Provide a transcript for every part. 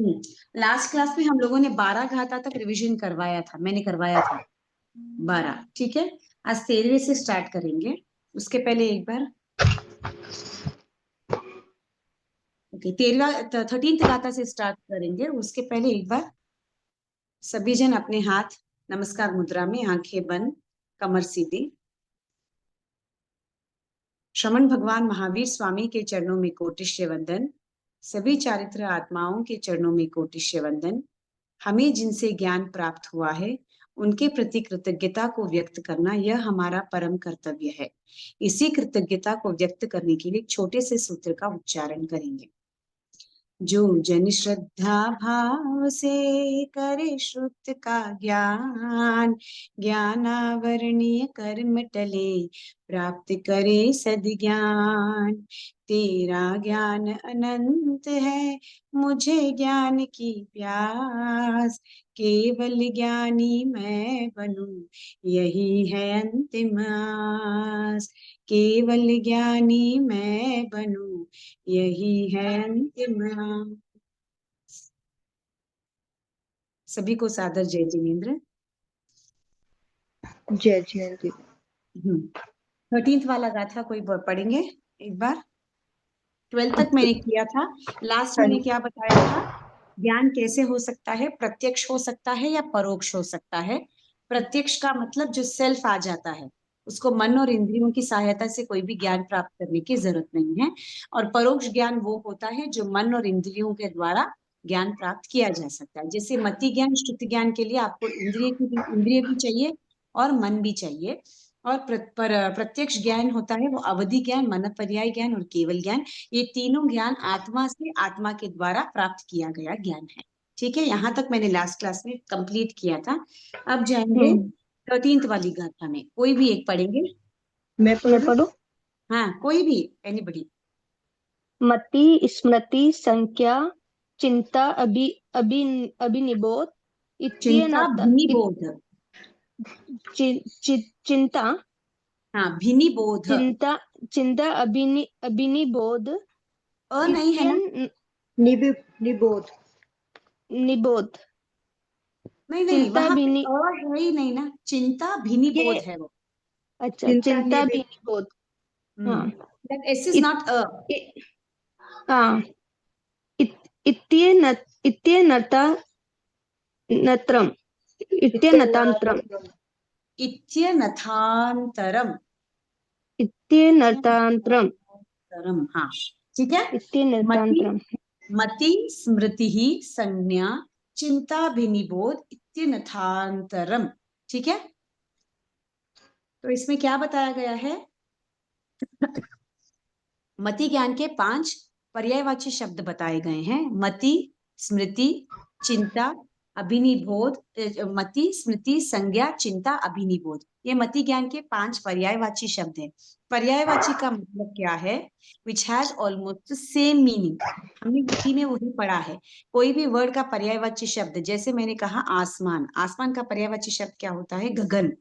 Last class में हम लोगों ने 12 घाता तक रिवीजन करवाया था, मैंने करवाया था 12। ठीक है, आज 13वें से स्टार्ट करेंगे। उसके पहले एक बार ओके 13th गाथा से स्टार्ट करेंगे। उसके पहले एक बार सभी जन अपने हाथ नमस्कार मुद्रा में, आंखें बंद, कमर सीधी। श्रमण भगवान महावीर स्वामी के चरणों में कोटिश्य वंदन। सभी चारित्र आत्माओं के चरणों में कोटिश्य वंदन। हमें जिनसे ज्ञान प्राप्त हुआ है उनके प्रति कृतज्ञता को व्यक्त करना यह हमारा परम कर्तव्य है। इसी कृतज्ञता को व्यक्त करने के लिए एक छोटे से सूत्र का उच्चारण करेंगे। जो जन श्रद्धा भाव से करे श्रुत का ज्ञान, ज्ञानावरणीय कर्म टले प्राप्त करे सद्ज्ञान। तेरा ज्ञान अनंत है, मुझे ज्ञान की प्यास, केवल ज्ञानी मैं बनूं यही है अंतिम आस। केवल ज्ञानी मैं बनूं यही है अंतिम आस। सभी को सादर जय जिनेन्द्र। जय जयंती। 13th वाला गाथा कोई पढ़ेंगे एक बार? 12 तक मैंने किया था। लास्ट मैंने क्या बताया था? ज्ञान कैसे हो सकता है? प्रत्यक्ष हो सकता है या परोक्ष हो सकता है। प्रत्यक्ष का मतलब जो सेल्फ आ जाता है, उसको मन और इंद्रियों की सहायता से कोई भी ज्ञान प्राप्त करने की जरूरत नहीं है। और परोक्ष ज्ञान वो होता है जो मन और इंद्रियों के द्वारा ज्ञान प्राप्त किया जा सकता है। जैसे मति ज्ञान, श्रुति ज्ञान के लिए आपको इंद्रिय भी चाहिए और मन भी चाहिए। और प्रत्यक्ष ज्ञान होता है वो अवधि ज्ञान, मन पर्याय ज्ञान और केवल ज्ञान। ये तीनों ज्ञान आत्मा से, आत्मा के द्वारा प्राप्त किया गया ज्ञान है। ठीक है, यहाँ तक मैंने लास्ट क्लास में कंप्लीट किया था। अब जाएंगे 13th वाली गाथा में। कोई भी एक पढ़ेंगे? मैं पढ़ूं? हाँ, कोई भी, एनीबडी। मति स्मृति संख्या चिंता अभिनिबोध चिंता भिनिबोध। चिंता हाँ, भिनिबोध। चिंता चिंता अभिनिबोध अ नहीं है ना? निबोध निबोध नहीं नहीं, चिंता वहां पे भिनि अ है ही नहीं ना। चिंता भिनिबोध ये है वो। अच्छा चिंता भिनिबोध। हाँ that S is not a. हाँ इत्यनता नत्रम इत्यनतांत्रम इत्यनथांतरम। इत्यनतांत्रम हाँ, ठीक है। मति इत्यनतांत्रम। मति स्मृति ही संज्ञा चिंता विनिबोध इत्यनथांतरम। ठीक है, तो इसमें क्या बताया गया है? मति ज्ञान के 5 पर्यायवाची शब्द बताए गए हैं। मति, स्मृति, चिंता, अभिनिबोध। मति, स्मृति, संज्ञा, चिंता, अभिनिबोध, ये मति ज्ञान के 5 पर्यायवाची शब्द हैं। पर्यायवाची का मतलब क्या है? Which has almost same meaning. हमने हिंदी में वही पढ़ा है। कोई भी वर्ड का पर्यायवाची शब्द, जैसे मैंने कहा आसमान, आसमान का पर्यायवाची शब्द क्या होता है? गगन,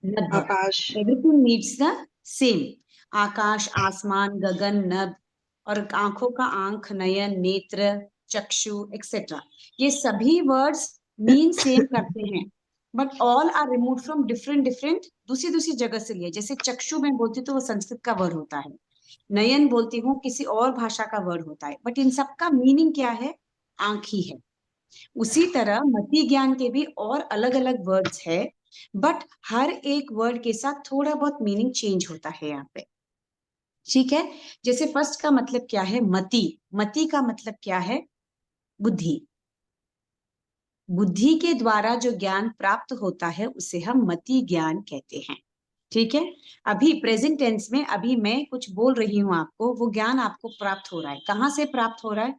नभ। आकाश। Everything needs the same. आकाश, आसमान, गगन, नभ। और आंखों का आंख, नयन, नेत्र, चक्षु एक्सेट्रा, ये सभी वर्ड्स मीन सेम करते हैं, but all are remove from different different, दूसरी दूसरी जगह से लिए। जैसे चक्षु में बोलती हूँ तो वो संस्कृत का वर्ड होता है, नयन बोलती हूँ किसी और भाषा का वर्ड होता है, बट इन सबका मीनिंग क्या है? आंख ही है। उसी तरह मति ज्ञान के भी और अलग अलग वर्ड्स है, बट हर एक वर्ड के साथ थोड़ा बहुत मीनिंग चेंज होता है यहाँ पे। ठीक है, जैसे फर्स्ट का मतलब क्या है? मति। मति का मतलब क्या है? बुद्धि। बुद्धि के द्वारा जो ज्ञान प्राप्त होता है उसे हम मति ज्ञान कहते हैं। ठीक है, अभी प्रेजेंट टेंस में अभी मैं कुछ बोल रही हूं आपको, वो ज्ञान आपको प्राप्त हो रहा है। कहाँ से प्राप्त हो रहा है?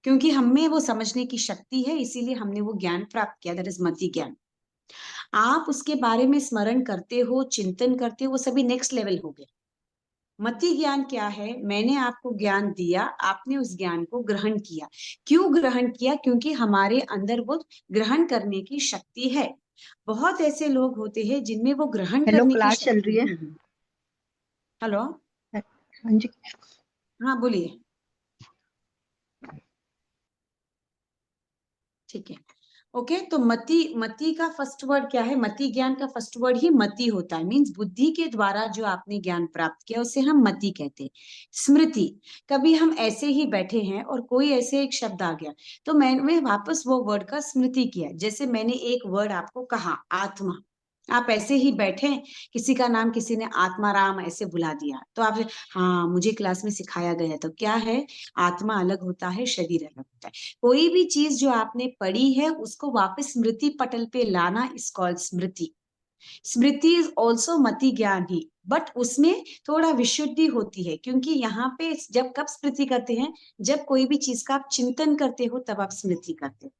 क्योंकि हमें वो समझने की शक्ति है, इसीलिए हमने वो ज्ञान प्राप्त किया, दैट इज मति ज्ञान। आप उसके बारे में स्मरण करते हो, चिंतन करते हो, वो सभी नेक्स्ट लेवल हो गया। मति ज्ञान क्या है? मैंने आपको ज्ञान दिया, आपने उस ज्ञान को ग्रहण किया। क्यों ग्रहण किया? क्योंकि हमारे अंदर वो ग्रहण करने की शक्ति है। बहुत ऐसे लोग होते हैं जिनमें वो ग्रहण हेलो, करने की क्लास चल रही शक्ति है। नहीं है। हेलो, हाँ जी। हाँ बोलिए। ठीक है, ओके। तो मति का फर्स्ट वर्ड क्या है? मति ज्ञान का फर्स्ट वर्ड ही मति होता है, मीन्स बुद्धि के द्वारा जो आपने ज्ञान प्राप्त किया उसे हम मति कहते हैं। स्मृति, कभी हम ऐसे ही बैठे हैं और कोई ऐसे एक शब्द आ गया तो मैंने वापस वो वर्ड का स्मृति किया। जैसे मैंने एक वर्ड आपको कहा आत्मा, आप ऐसे ही बैठे, किसी का नाम किसी ने आत्माराम ऐसे बुला दिया तो आप, हाँ मुझे क्लास में सिखाया गया, तो क्या है, आत्मा अलग होता है, शरीर अलग होता है। कोई भी चीज जो आपने पढ़ी है उसको वापस स्मृति पटल पे लाना is called Smriti. Smriti is also मति ज्ञान ही, बट उसमें थोड़ा विशुद्धि होती है, क्योंकि यहाँ पे जब कब स्मृति करते हैं, जब कोई भी चीज का आप चिंतन करते हो तब आप स्मृति करते हो,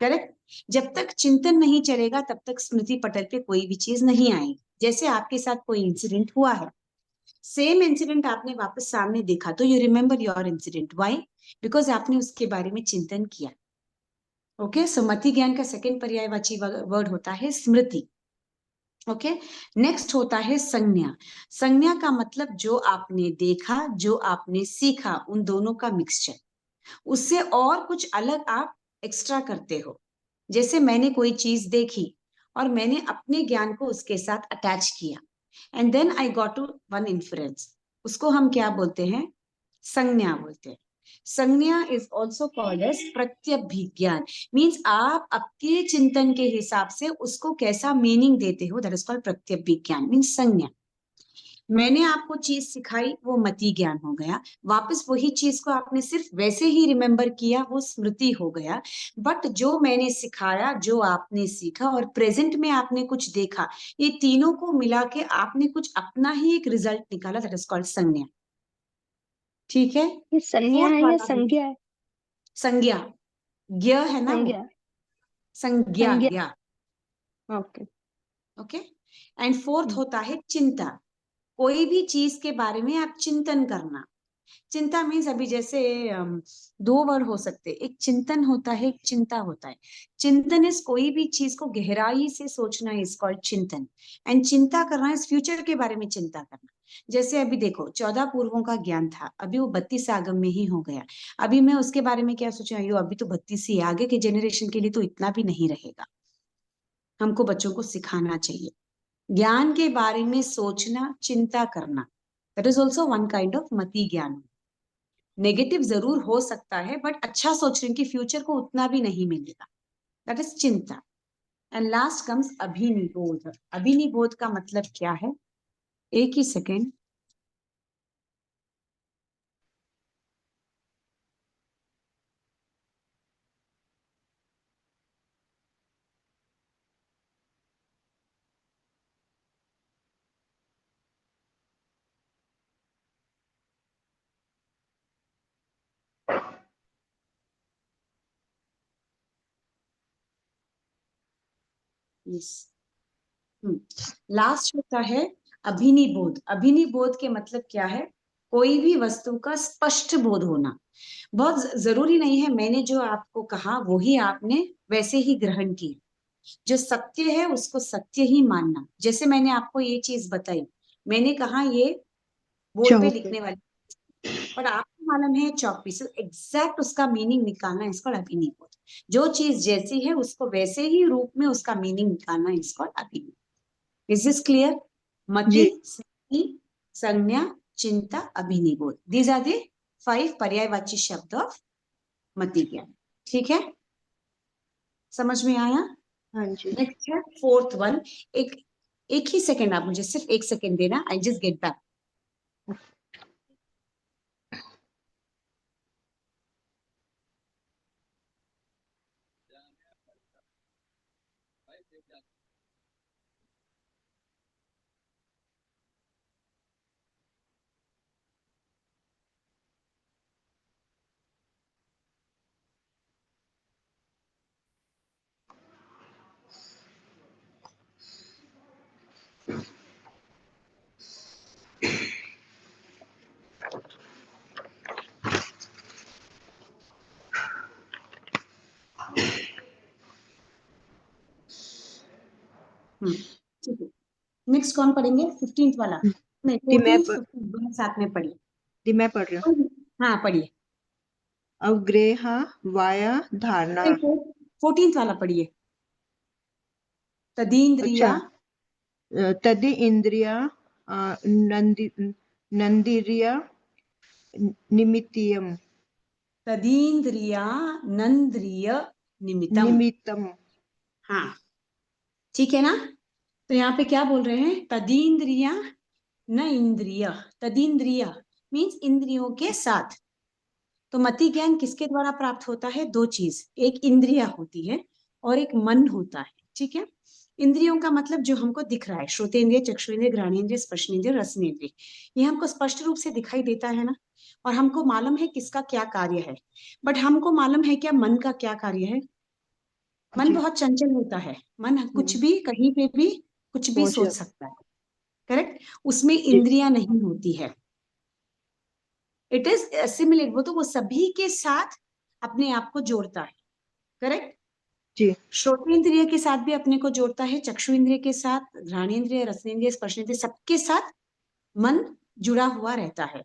करेक्ट। जब तक चिंतन नहीं चलेगा तब तक स्मृति पटल पे कोई भी चीज नहीं आएगी। जैसे आपके साथ कोई इंसिडेंट हुआ है, सेम इंसिडेंट आपने वापस सामने देखा तो you remember your incident, why? Because आपने उसके बारे में चिंतन किया। ओके, सो मति ज्ञान का सेकंड पर्यायवाची वर्ड होता है स्मृति। ओके, नेक्स्ट होता है संज्ञा। संज्ञा का मतलब जो आपने देखा, जो आपने सीखा, उन दोनों का मिक्सचर, उससे और कुछ अलग आप एक्स्ट्रा करते हो। जैसे मैंने कोई चीज देखी और मैंने अपने ज्ञान को उसके साथ अटैच किया, and then I got to one inference, उसको हम क्या बोलते हैं? संज्ञा बोलते हैं। संज्ञा इज ऑल्सो कॉल्ड एज प्रत्यभिज्ञान, मीन्स आप आपके चिंतन के हिसाब से उसको कैसा मीनिंग देते हो, दैट इज कॉल्ड प्रत्यभिज्ञान, मीन्स संज्ञा। मैंने आपको चीज सिखाई, वो मति ज्ञान हो गया, वापस वही चीज को आपने सिर्फ वैसे ही रिमेम्बर किया, वो स्मृति हो गया। बट जो मैंने सिखाया, जो आपने सीखा और प्रेजेंट में आपने कुछ देखा, ये तीनों को मिला के आपने कुछ अपना ही एक रिजल्ट निकाला, दैट इज कॉल्ड संज्ञा। ठीक है, ये संज्ञा फोर्थ है या वाला है संज्ञा है? संज्ञा, ज्ञ है ना वो, संज्ञा, संज्ञा संज्ञा। ज्ञा। ओके। ओके, एंड फोर्थ होता है चिंता। कोई भी चीज के बारे में आप चिंतन करना। चिंता मीन्स अभी जैसे दो वर्ड हो सकते, एक चिंतन होता है, एक चिंता होता है। चिंतन इज कोई भी चीज को गहराई से सोचना, इज कॉल्ड चिंतन। एंड चिंता करना इज फ्यूचर के बारे में चिंता करना। जैसे अभी देखो 14 पूर्वों का ज्ञान था, अभी वो 32 आगम में ही हो गया। अभी मैं उसके बारे में क्या सोच रही हूँ, अभी तो 32 ही, आगे के जेनरेशन के लिए तो इतना भी नहीं रहेगा। हमको बच्चों को सिखाना चाहिए ज्ञान के बारे में सोचना, चिंता करना, that is also one kind of मति ज्ञान। नेगेटिव जरूर हो सकता है बट अच्छा सोच रहे हैं कि फ्यूचर को उतना भी नहीं मिलेगा, दैट इज चिंता। एंड लास्ट कम्स अभिनिबोध। अभिनिबोध का मतलब क्या है? एक ही सेकेंड, यस, लास्ट होता है अभिनिबोध। अभिनिबोध के मतलब क्या है? कोई भी वस्तु का स्पष्ट बोध होना। बहुत जरूरी नहीं है मैंने जो आपको कहा वो ही आपने वैसे ही ग्रहण किया। जो सत्य है उसको सत्य ही मानना। जैसे मैंने आपको ये चीज बताई, मैंने कहा ये बोर्ड पे चौक। लिखने वाली, पर आपको मालूम है चौक पीस, एग्जैक्ट उसका मीनिंग निकालना, इसको अभिनिबोध। जो चीज जैसी है उसको वैसे ही रूप में उसका मीनिंग निकालना, इसको अभिनिबोध। Is this clear? मति, जी। स्मृति, संज्ञा, चिंता, अभिनिबोध, दीज आर द 5 पर्यायवाची शब्द ऑफ मति ज्ञान। ठीक है, समझ में आया? हाँ जी। नेक्स्ट है फोर्थ वन। एक एक ही सेकेंड, आप मुझे सिर्फ एक सेकेंड देना, आई जस्ट गेट बैक। ठीक है, नेक्स्ट कौन पढ़ेंगे? 15th वाला? नहीं, दी मैं 14th 15th दोनों साथ में पढ़िए। दी मैं पढ़ रही हूँ। हाँ पढ़िए। अवग्रेहा वाया धारणा। 14th वाला पढ़िए। तदींद्रिया तदि इंद्रिया नंदिरिया निमित्तियम तदींद्रिया नंद्रिय निमितम। निमित्तम। हाँ ठीक है ना। तो यहाँ पे क्या बोल रहे हैं, तदींद्रिया न इंद्रिय। तदींद्रिय मीन्स इंद्रियों के साथ। तो मति ज्ञान किसके द्वारा प्राप्त होता है, दो चीज, एक इंद्रिया होती है और एक मन होता है। ठीक है, इंद्रियों का मतलब जो हमको दिख रहा है, श्रोतेंद्रिय, चक्षुरेंद्रिय, घ्राणेंद्रिय, स्पर्शेंद्रिय, रसनेंद्रिय, ये हमको स्पष्ट रूप से दिखाई देता है ना, और हमको मालूम है किसका क्या कार्य है। बट हमको मालूम है क्या मन का क्या कार्य है। मन जी। बहुत चंचल होता है, मन कुछ भी कहीं पे भी कुछ भी हो सोच जाए। सकता है। करेक्ट, उसमें जी इंद्रियां नहीं होती है। इट इज सिमिलर, वो सभी के साथ अपने आप को जोड़ता है। करेक्ट, जी श्रोतेंद्रिय के साथ भी अपने को जोड़ता है, चक्षु इंद्रिय के साथ, घ्राणेंद्रिय, रसनेंद्रिय, स्पर्शेंद्रिय, सबके साथ मन जुड़ा हुआ रहता है।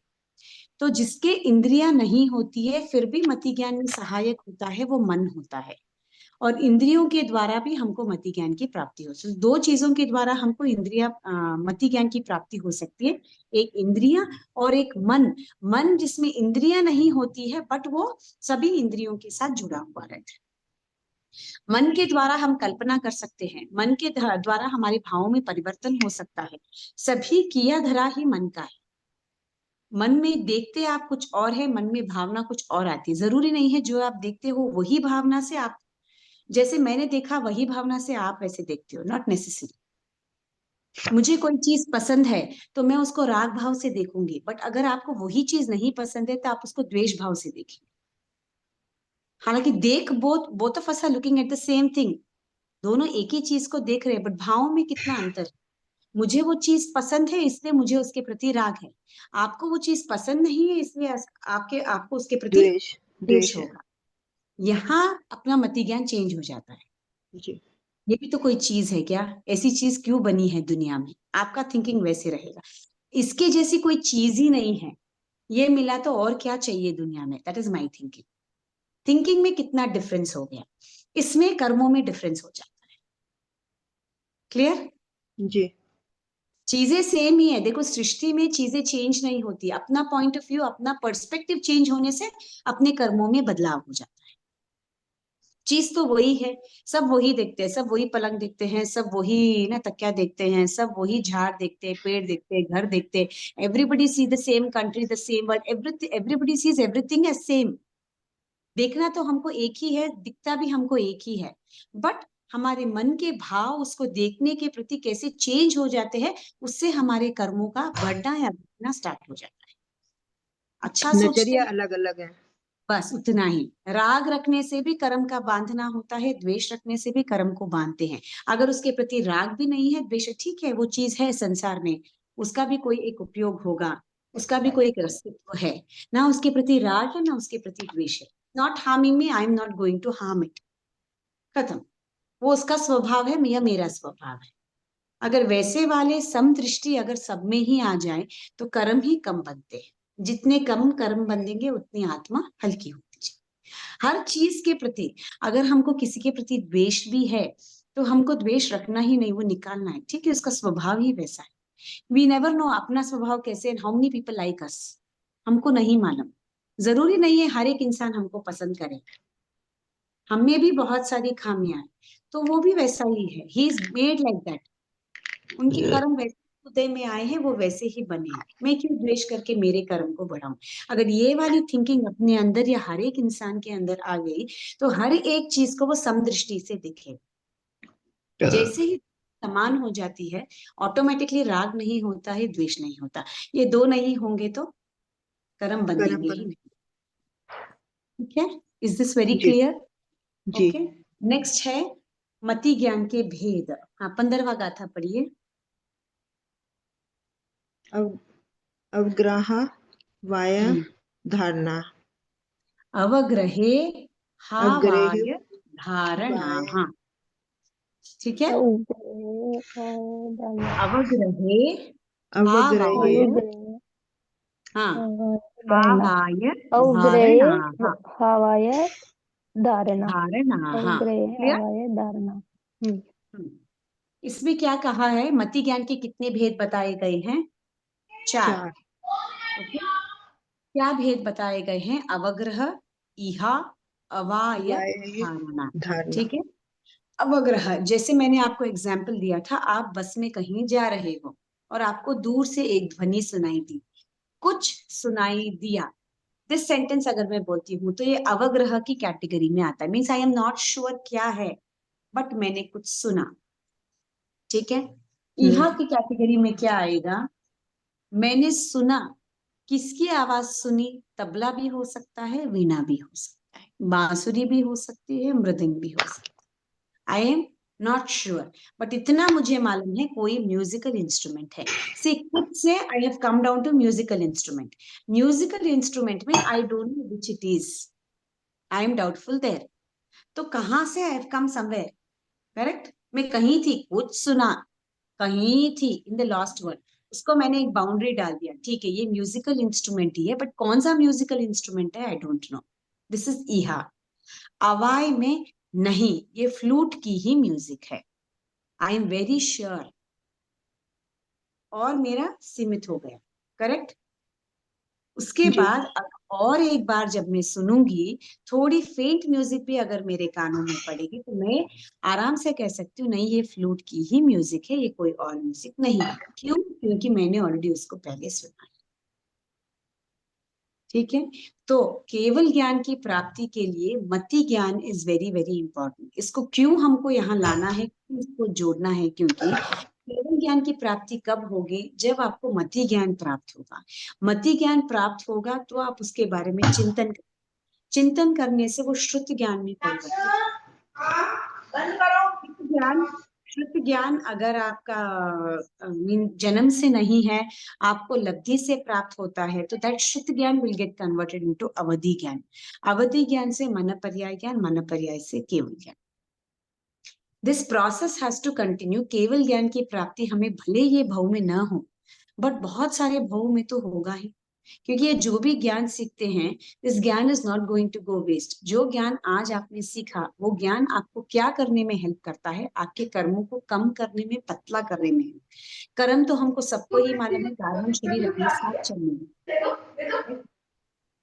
तो जिसके इंद्रियां नहीं होती है फिर भी मति ज्ञान में सहायक होता है, वो मन होता है। और इंद्रियों के द्वारा भी हमको मति ज्ञान की प्राप्ति हो सकती है। दो चीजों के द्वारा हमको इंद्रिया मति ज्ञान की प्राप्ति हो सकती है, एक इंद्रिया और एक मन। मन जिसमें इंद्रियां नहीं होती है बट वो सभी इंद्रियों के साथ जुड़ा हुआ रहता है। मन के द्वारा हम कल्पना कर सकते हैं, मन के द्वारा हमारे भावों में परिवर्तन हो सकता है। सभी किया धरा ही मन का है। मन में देखते आप कुछ और है, मन में भावना कुछ और आती है। जरूरी नहीं है जो आप देखते हो वही भावना से आप, जैसे मैंने देखा वही भावना से आप वैसे देखते हो, नॉट नेसेसरी। मुझे कोई चीज पसंद है तो मैं उसको राग भाव से देखूंगी, बट अगर आपको वही चीज नहीं पसंद है तो आप उसको द्वेष भाव से देखेंगे। हालांकि देख both of us are looking at the same thing, दोनों एक ही चीज को देख रहे हैं, बट भावों में कितना अंतर है। मुझे वो चीज पसंद है इसलिए मुझे उसके प्रति राग है, आपको वो चीज पसंद नहीं है इसलिए आपके आपको उसके प्रति द्वेष द्वेष द्वेष है। होगा। यहाँ अपना मति ज्ञान चेंज हो जाता है। जी ये भी तो कोई चीज है क्या, ऐसी चीज क्यों बनी है दुनिया में, आपका थिंकिंग वैसे रहेगा। इसके जैसी कोई चीज ही नहीं है, ये मिला तो और क्या चाहिए दुनिया में। That is my thinking. Thinking में कितना डिफरेंस हो गया, इसमें कर्मों में डिफरेंस हो जाता है। क्लियर, जी चीजें सेम ही है। देखो सृष्टि में चीजें चेंज नहीं होती, अपना पॉइंट ऑफ व्यू, अपना पर्सपेक्टिव चेंज होने से अपने कर्मों में बदलाव हो जाता है। चीज तो वही है, सब वही देखते हैं, सब वही पलंग देखते हैं, सब वही ना तकिया देखते हैं, सब वही झाड़ देखते हैं, पेड़ देखते हैं, घर देखते हैं। Everybody see the same country, the same world, everybody sees everything as same. देखना तो हमको एक ही है, दिखता भी हमको एक ही है, बट हमारे मन के भाव उसको देखने के प्रति कैसे चेंज हो जाते हैं, उससे हमारे कर्मों का बढ़ना या घटना स्टार्ट हो जाता है। अच्छा सोचते नजरिया हैं, अलग अलग है। बस उतना ही। राग रखने से भी कर्म का बांधना होता है, द्वेष रखने से भी कर्म को बांधते हैं। अगर उसके प्रति राग भी नहीं है, द्वेष, ठीक है वो चीज है संसार में, उसका भी कोई एक उपयोग होगा, उसका भी कोई एक अस्तित्व है। ना उसके प्रति राग है ना उसके प्रति द्वेष है। Not harming me, I am not going to harm it, खत्म। वो उसका स्वभाव है या मेरा स्वभाव है। अगर वैसे वाले समदृष्टि अगर सब में ही आ जाए तो कर्म ही कम बनते हैं। जितने कम कर्म बंधेंगे उतनी आत्मा हल्की होती जाए। हर चीज के प्रति, अगर हमको किसी के प्रति द्वेष भी है तो हमको द्वेष रखना ही नहीं, वो निकालना है। ठीक है, उसका स्वभाव ही वैसा है। वी नेवर नो अपना स्वभाव कैसे, how many people like us, हमको नहीं मालूम। जरूरी नहीं है हर एक इंसान हमको पसंद करे, हमें भी बहुत सारी खामियां हैं, तो वो भी वैसा ही है। He is made like that, उनके कर्म वैसे उदय में आए हैं, वो वैसे ही बने हैं। मैं क्यों द्वेष करके मेरे कर्म को बढ़ाऊं। अगर ये वाली थिंकिंग अपने अंदर या हर एक इंसान के अंदर आ गई तो हर एक चीज को वो समदृष्टि से दिखे। जैसे ही समान हो जाती है, ऑटोमेटिकली राग नहीं होता है, द्वेष नहीं होता। ये दो नहीं होंगे तो कर्म कर्म बंधेंगे ही बन। नहीं। ठीक है, इज दिस वेरी जी क्लियर। जी। ओके, नेक्स्ट है मति ज्ञान के भेद। हाँ, 15वां गाथा पढ़िए। अव अवग्राह वाय हम्म, धारणा। अवग्रहे अग्रह हावाय धारणा। वाय हाँ ठीक है, अवग्रहे अवग्रहे अवग्रहे हावाय, हाँ, हावाय अवग्रहे धारणा। हाँ हवाय धारणा। धारणा, हाँ, अवग्रह क्लियर। अवाय धारणा। इसमें क्या कहा है, मति ज्ञान के कितने भेद बताए गए हैं? 4। 4 ओके, क्या भेद बताए गए हैं? अवग्रह, इहा, अवाय, वाय धारणा। धारणा। ठीक है। अवग्रह, जैसे मैंने आपको एग्जाम्पल दिया था, आप बस में कहीं जा रहे हो और आपको दूर से एक ध्वनि सुनाई दी, कुछ सुनाई दिया। दिस सेंटेंस अगर मैं बोलती हूँ तो ये अवग्रह की कैटेगरी में आता है। Means I am not sure क्या है, बट मैंने कुछ सुना। ठीक है। इहा की कैटेगरी में क्या आएगा? मैंने सुना। किसकी आवाज सुनी? तबला भी हो सकता है, वीणा भी हो सकता है, बांसुरी भी हो सकती है, मृदंग भी हो सकता है। I am not sure, but इतना मुझे मालूम है कोई म्यूजिकल इंस्ट्रूमेंट है। So I have come down to musical instrument. Musical instrument में I don't know which it is, I am doubtful there. तो कहां से? I have come somewhere, correct. मैं कहीं थी, कुछ सुना, कहीं थी, इन द लास्ट वर्ड। उसको मैंने एक बाउंड्री डाल दिया, ठीक है, ये म्यूजिकल इंस्ट्रूमेंट ही है, बट कौन सा म्यूजिकल इंस्ट्रूमेंट है आई डोंट नो। दिस इज ईहा। अवाय में नहीं, ये फ्लूट की ही म्यूजिक है, आई एम वेरी श्योर। और मेरा सीमित हो गया, करेक्ट। उसके जी बाद और एक बार जब मैं सुनूंगी, थोड़ी फेंट म्यूजिक भी अगर मेरे कानों में पड़ेगी, तो मैं आराम से कह सकती हूँ नहीं, ये फ्लूट की ही म्यूजिक है, ये कोई और म्यूजिक नहीं है। क्यों? क्योंकि मैंने ऑलरेडी उसको पहले सुना है। ठीक है। तो केवल ज्ञान की प्राप्ति के लिए मति ज्ञान इज वेरी वेरी इंपॉर्टेंट। इसको क्यों हमको यहाँ लाना है, इसको जोड़ना है? क्योंकि केवल ज्ञान की प्राप्ति कब होगी? जब आपको मति ज्ञान प्राप्त होगा। मति ज्ञान प्राप्त होगा तो आप उसके बारे में चिंतन करने से वो श्रुत ज्ञान में परिवर्तित। ज्ञान, शुद्ध ज्ञान अगर आपका जन्म से नहीं है, आपको लब्धि से प्राप्त होता है, तो दैट शुद्ध ज्ञान विल गेट कन्वर्टेड इनटू अवधि ज्ञान। अवधि ज्ञान से मन पर्याय ज्ञान, मन पर्याय से केवल ज्ञान। This process has to continue. केवल ज्ञान की प्राप्ति हमें भले ये भव में न हो, बट बहुत सारे भव में तो होगा ही। क्योंकि ये जो भी ज्ञान सीखते हैं, दिस ज्ञान is not going to go waste. जो ज्ञान आज आपने सीखा, वो ज्ञान आपको क्या करने में हेल्प करता है? आपके कर्मों को कम करने में, पतला करने में। कर्म तो हमको सबको ही मालूम है, कारण शरीर अपने साथ चलने में।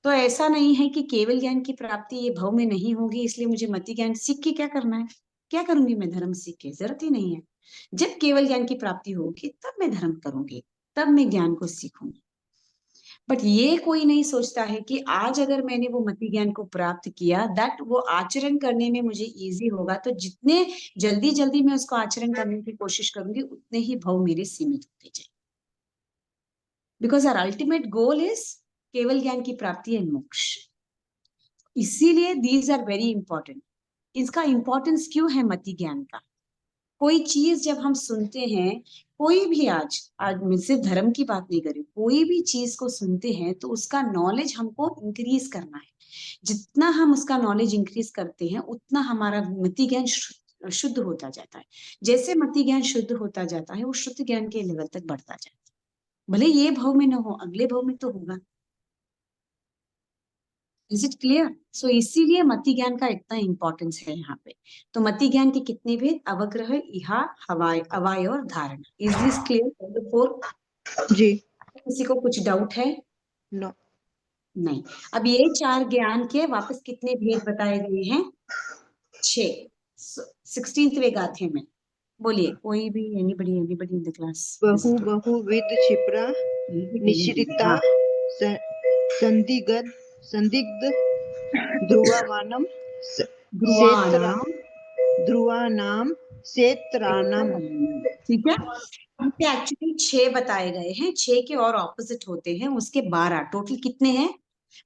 तो ऐसा नहीं है कि केवल ज्ञान की प्राप्ति ये भव में नहीं होगी, इसलिए मुझे मति ज्ञान सीख के क्या करना है? क्या करूंगी मैं धर्म सीख के? जरूरत ही नहीं है। जब केवल ज्ञान की प्राप्ति होगी तब मैं धर्म करूंगी, तब मैं ज्ञान को सीखूंगी। बट ये कोई नहीं सोचता है कि आज अगर मैंने वो मति ज्ञान को प्राप्त किया, दैट वो आचरण करने में मुझे इजी होगा, तो जितने जल्दी जल्दी मैं उसको आचरण करने की कोशिश करूंगी, उतने ही भव मेरे सीमित होते जाए। Because our ultimate goal is केवल ज्ञान की प्राप्ति एंड मोक्ष। इसीलिए दीज आर वेरी इंपॉर्टेंट। इसका इंपॉर्टेंस क्यों है मति ज्ञान का? कोई चीज जब हम सुनते हैं, कोई भी आज मैं सिर्फ धर्म की बात नहीं कर रही, कोई भी चीज को सुनते हैं तो उसका नॉलेज हमको इंक्रीज करना है। जितना हम उसका नॉलेज इंक्रीज करते हैं, उतना हमारा मति ज्ञान शुद्ध होता जाता है। जैसे मति ज्ञान शुद्ध होता जाता है, वो शुद्ध ज्ञान के लेवल तक बढ़ता जाता है। भले ये भव में न हो, अगले भव में तो होगा। Is it clear? सो इसीलिए मति ज्ञान का इतना इंपॉर्टेंस है यहाँ पे। तो मति ज्ञान के कितने भेद? अवग्रह, इहा, हवाय, अवाय और धारणा। Is this clear? 4। जी किसी को कुछ डाउट है? नो नहीं। अब ये 4 ज्ञान के वापस कितने भेद बताए गए हैं? 6। 16वें गाथे में। बोलिए, कोई भी, एनीबडी इन द क्लास? बहु बहुविध क्षिप्रा निश्रिता हाँ, संदिग्ध संदिग्ध ध्रुवमानम क्षेत्र ध्रुवाणाम, ध्रुवानाम क्षेत्राणाम। ठीक है। इनके एक्चुअली 6 बताए गए हैं, 6 के और ऑपोजिट होते हैं, उसके 12। टोटल कितने हैं?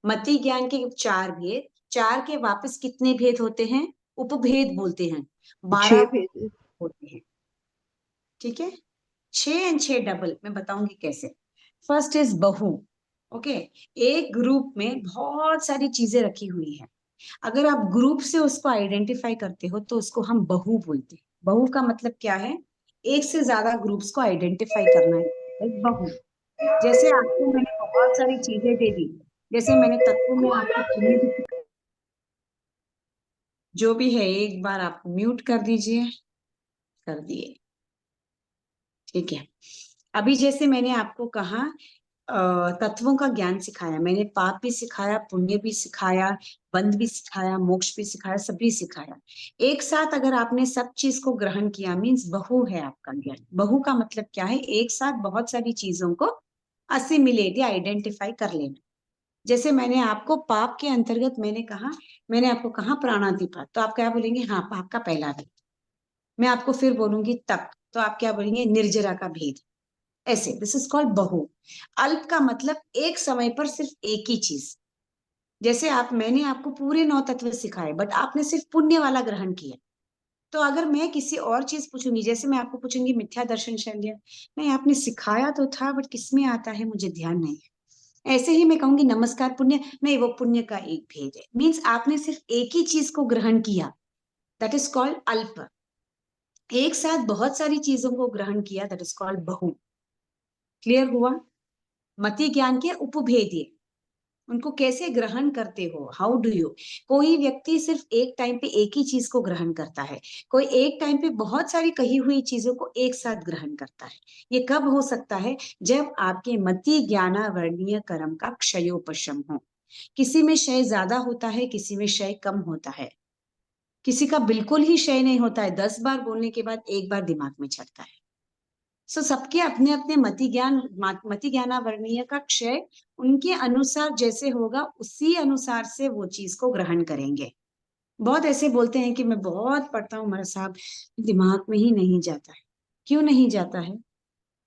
मति ज्ञान के 4 भेद, 4 के वापस कितने भेद होते हैं? उपभेद बोलते हैं, 12 छह भेद। होते हैं। ठीक है। 6 एंड 6 डबल, मैं बताऊंगी कैसे। फर्स्ट इज बहु। ओके। एक ग्रुप में बहुत सारी चीजें रखी हुई है, अगर आप ग्रुप से उसको आइडेंटिफाई करते हो तो उसको हम बहु बोलते हैं। बहु का मतलब क्या है? एक से ज्यादा ग्रुप्स को आइडेंटिफाई करना है, एक बहु। जैसे आपको मैंने बहुत सारी चीजें दे दी, जैसे मैंने तत्व में आपको जो भी है एक बार आप म्यूट कर दीजिए। कर दिए। ठीक है। अभी जैसे मैंने आपको कहा तत्वों का ज्ञान सिखाया, मैंने पाप भी सिखाया, पुण्य भी सिखाया, बंध भी सिखाया, मोक्ष भी सिखाया, सभी सिखाया। एक साथ अगर आपने सब चीज को ग्रहण किया मीन्स बहु है आपका ज्ञान। बहु का मतलब क्या है? एक साथ बहुत सारी चीजों को असिमिलेट या आइडेंटिफाई कर लेना। जैसे मैंने आपको पाप के अंतर्गत मैंने आपको कहा प्राणातिपात, तो आप क्या बोलेंगे? हाँ, पाप का पहला भेद। मैं आपको फिर बोलूंगी तप, तो आप क्या बोलेंगे? निर्जरा का भेद। ऐसे दिस इज कॉल्ड बहु। अल्प का मतलब एक समय पर सिर्फ एक ही चीज। जैसे मैंने आपको पूरे 9 तत्व सिखाए बट आपने सिर्फ पुण्य वाला ग्रहण किया। तो अगर मैं किसी और चीज पूछूंगी, जैसे मैं आपको पूछूंगी मिथ्या दर्शन शल्य, नहीं आपने सिखाया तो था बट किसमें आता है मुझे ध्यान नहीं है। ऐसे ही मैं कहूंगी नमस्कार पुण्य, नहीं वो पुण्य का एक भेद है। मीन्स आपने सिर्फ एक ही चीज को ग्रहण किया, दैट इज कॉल्ड अल्प। एक साथ बहुत सारी चीजों को ग्रहण किया, दैट इज कॉल्ड बहु। क्लियर हुआ? मति ज्ञान के उपभेद ये, उनको कैसे ग्रहण करते हो, हाउ डू यू। कोई व्यक्ति सिर्फ एक टाइम पे एक ही चीज को ग्रहण करता है, कोई एक टाइम पे बहुत सारी कही हुई चीजों को एक साथ ग्रहण करता है। ये कब हो सकता है? जब आपके मति ज्ञानावर्णीय कर्म का क्षयोपशम हो। किसी में क्षय ज्यादा होता है, किसी में क्षय कम होता है, किसी का बिल्कुल ही क्षय नहीं होता है, 10 बार बोलने के बाद एक बार दिमाग में चढ़ता है। सबके अपने अपने मति ज्ञानावर्णीय का क्षय उनके अनुसार जैसे होगा उसी अनुसार से वो चीज को ग्रहण करेंगे। बहुत ऐसे बोलते हैं कि मैं बहुत पढ़ता हूँ मगर साहब दिमाग में ही नहीं जाता है। क्यों नहीं जाता है?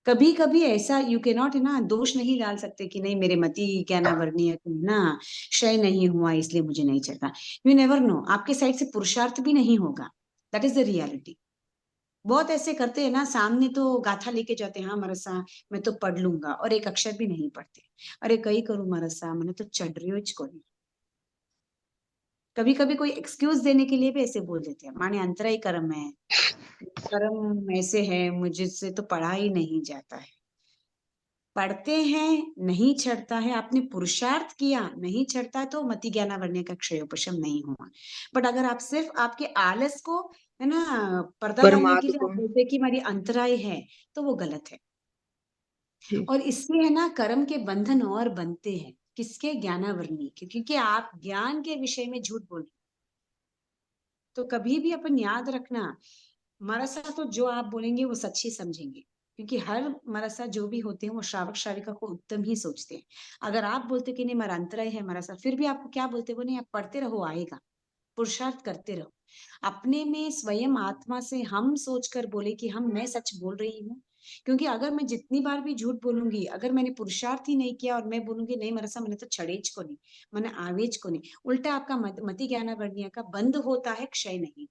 कभी कभी ऐसा यू के नॉट ना दोष नहीं डाल सकते कि नहीं मेरे मति ज्ञानावर्णीय ना क्षय नहीं हुआ इसलिए मुझे नहीं चलता। यू नेवर नो, आपके साइड से पुरुषार्थ भी नहीं होगा। That is the reality. बहुत ऐसे करते हैं ना, सामने तो गाथा लेके जाते हैं, हाँ मरसा मैं तो पढ़ लूंगा, और एक अक्षर भी नहीं पढ़ते। अरे कई करूं मरसा मैंने तो चढ़ रही हो को नहीं। कभी कभी कोई एक्सक्यूज देने के लिए भी ऐसे बोल देते हैं, माने अंतरा ही कर्म है, कर्म ऐसे है मुझसे तो पढ़ा ही नहीं जाता है। पढ़ते हैं नहीं चढ़ता है, आपने पुरुषार्थ किया नहीं चढ़ता, तो मति ज्ञानावर्ण्य का क्षयोपशम नहीं हुआ। बट अगर आप सिर्फ आपके आलस को है ना पर्दा डालने के परमार्थ लिए को। आप बोलते हैं कि हमारी अंतराय है, तो वो गलत है। जी। और इससे है ना कर्म के बंधन और बनते हैं। किसके? ज्ञानावर्णी के, क्योंकि आप ज्ञान के विषय में झूठ बोल। तो कभी भी अपन याद रखना, मरसा तो जो आप बोलेंगे वो सच ही समझेंगे, क्योंकि हर मरसा जो भी होते हैं वो श्रावक श्राविका को उत्तम ही सोचते हैं। अगर आप बोलते कि नहीं मरांतरा है मरसा, फिर भी आपको क्या बोलते? वो नहीं, आप पढ़ते रहो आएगा, पुरुषार्थ करते रहो। अपने में स्वयं आत्मा से हम सोचकर बोले कि मैं सच बोल रही हूँ। क्योंकि अगर मैं जितनी बार भी झूठ बोलूंगी, अगर मैंने पुरुषार्थ ही नहीं किया और मैं बोलूंगी नहीं मरसा मैंने तो छड़ेज को नहीं, मैंने आवेज को नहीं, उल्टा आपका मति ज्ञानावर्णीय का बंद होता है, क्षय नहीं।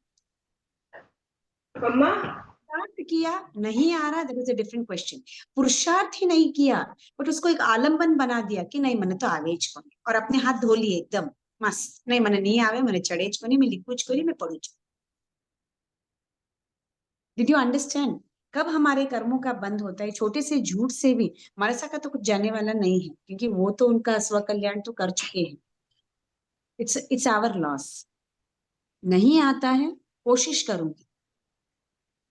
मम्मा। पुरुषार्थ किया नहीं आ रहा, that is a different question. पुरुषार्थ ही नहीं किया बट उसको एक आलम्बन बना दिया कि नहीं मैंने तो आवेज को नहीं, और अपने हाथ धो लिए एकदम मस्त, नहीं मैंने नहीं आवे, मैंने चढ़ेज को नहीं, मैं लिखूज को नहीं, मैं पढ़ूज। Did you understand? कब हमारे कर्मों का बंद होता है? छोटे से झूठ से भी। मरसा का तो कुछ जाने वाला नहीं है, क्योंकि वो तो उनका स्व कल्याण तो कर चुके हैं। It's our loss. नहीं आता है, कोशिश करूंगी,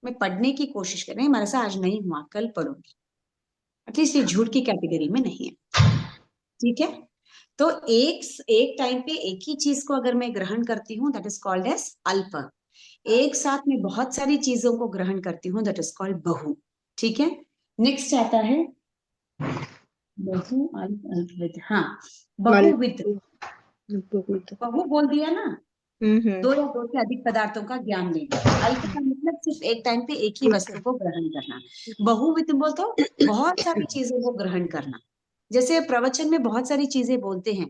मैं पढ़ने की कोशिश कर रही हूँ, मरसा आज नहीं हुआ कल पढ़ूंगी, एटलीस्ट ये झूठ की कैटेगरी में नहीं है। ठीक है? तो एक एक टाइम पे एक ही चीज को अगर मैं ग्रहण करती हूँ, दैट इज कॉल्ड एज अल्प। एक साथ में बहुत सारी चीजों को ग्रहण करती हूँ, दैट इज कॉल्ड बहु। ठीक है? नेक्स्ट आता है बहु अल्प अल्पविद। हाँ, बहुविद। बहुत। बहु बोल दिया ना, हम्म। दो या दो से अधिक पदार्थों का ज्ञान लेना। अल्प का मतलब सिर्फ एक टाइम पे एक ही वस्तु को ग्रहण करना। बहुविध बोल तो बहुत सारी चीजों को ग्रहण करना। जैसे प्रवचन में बहुत सारी चीजें बोलते हैं,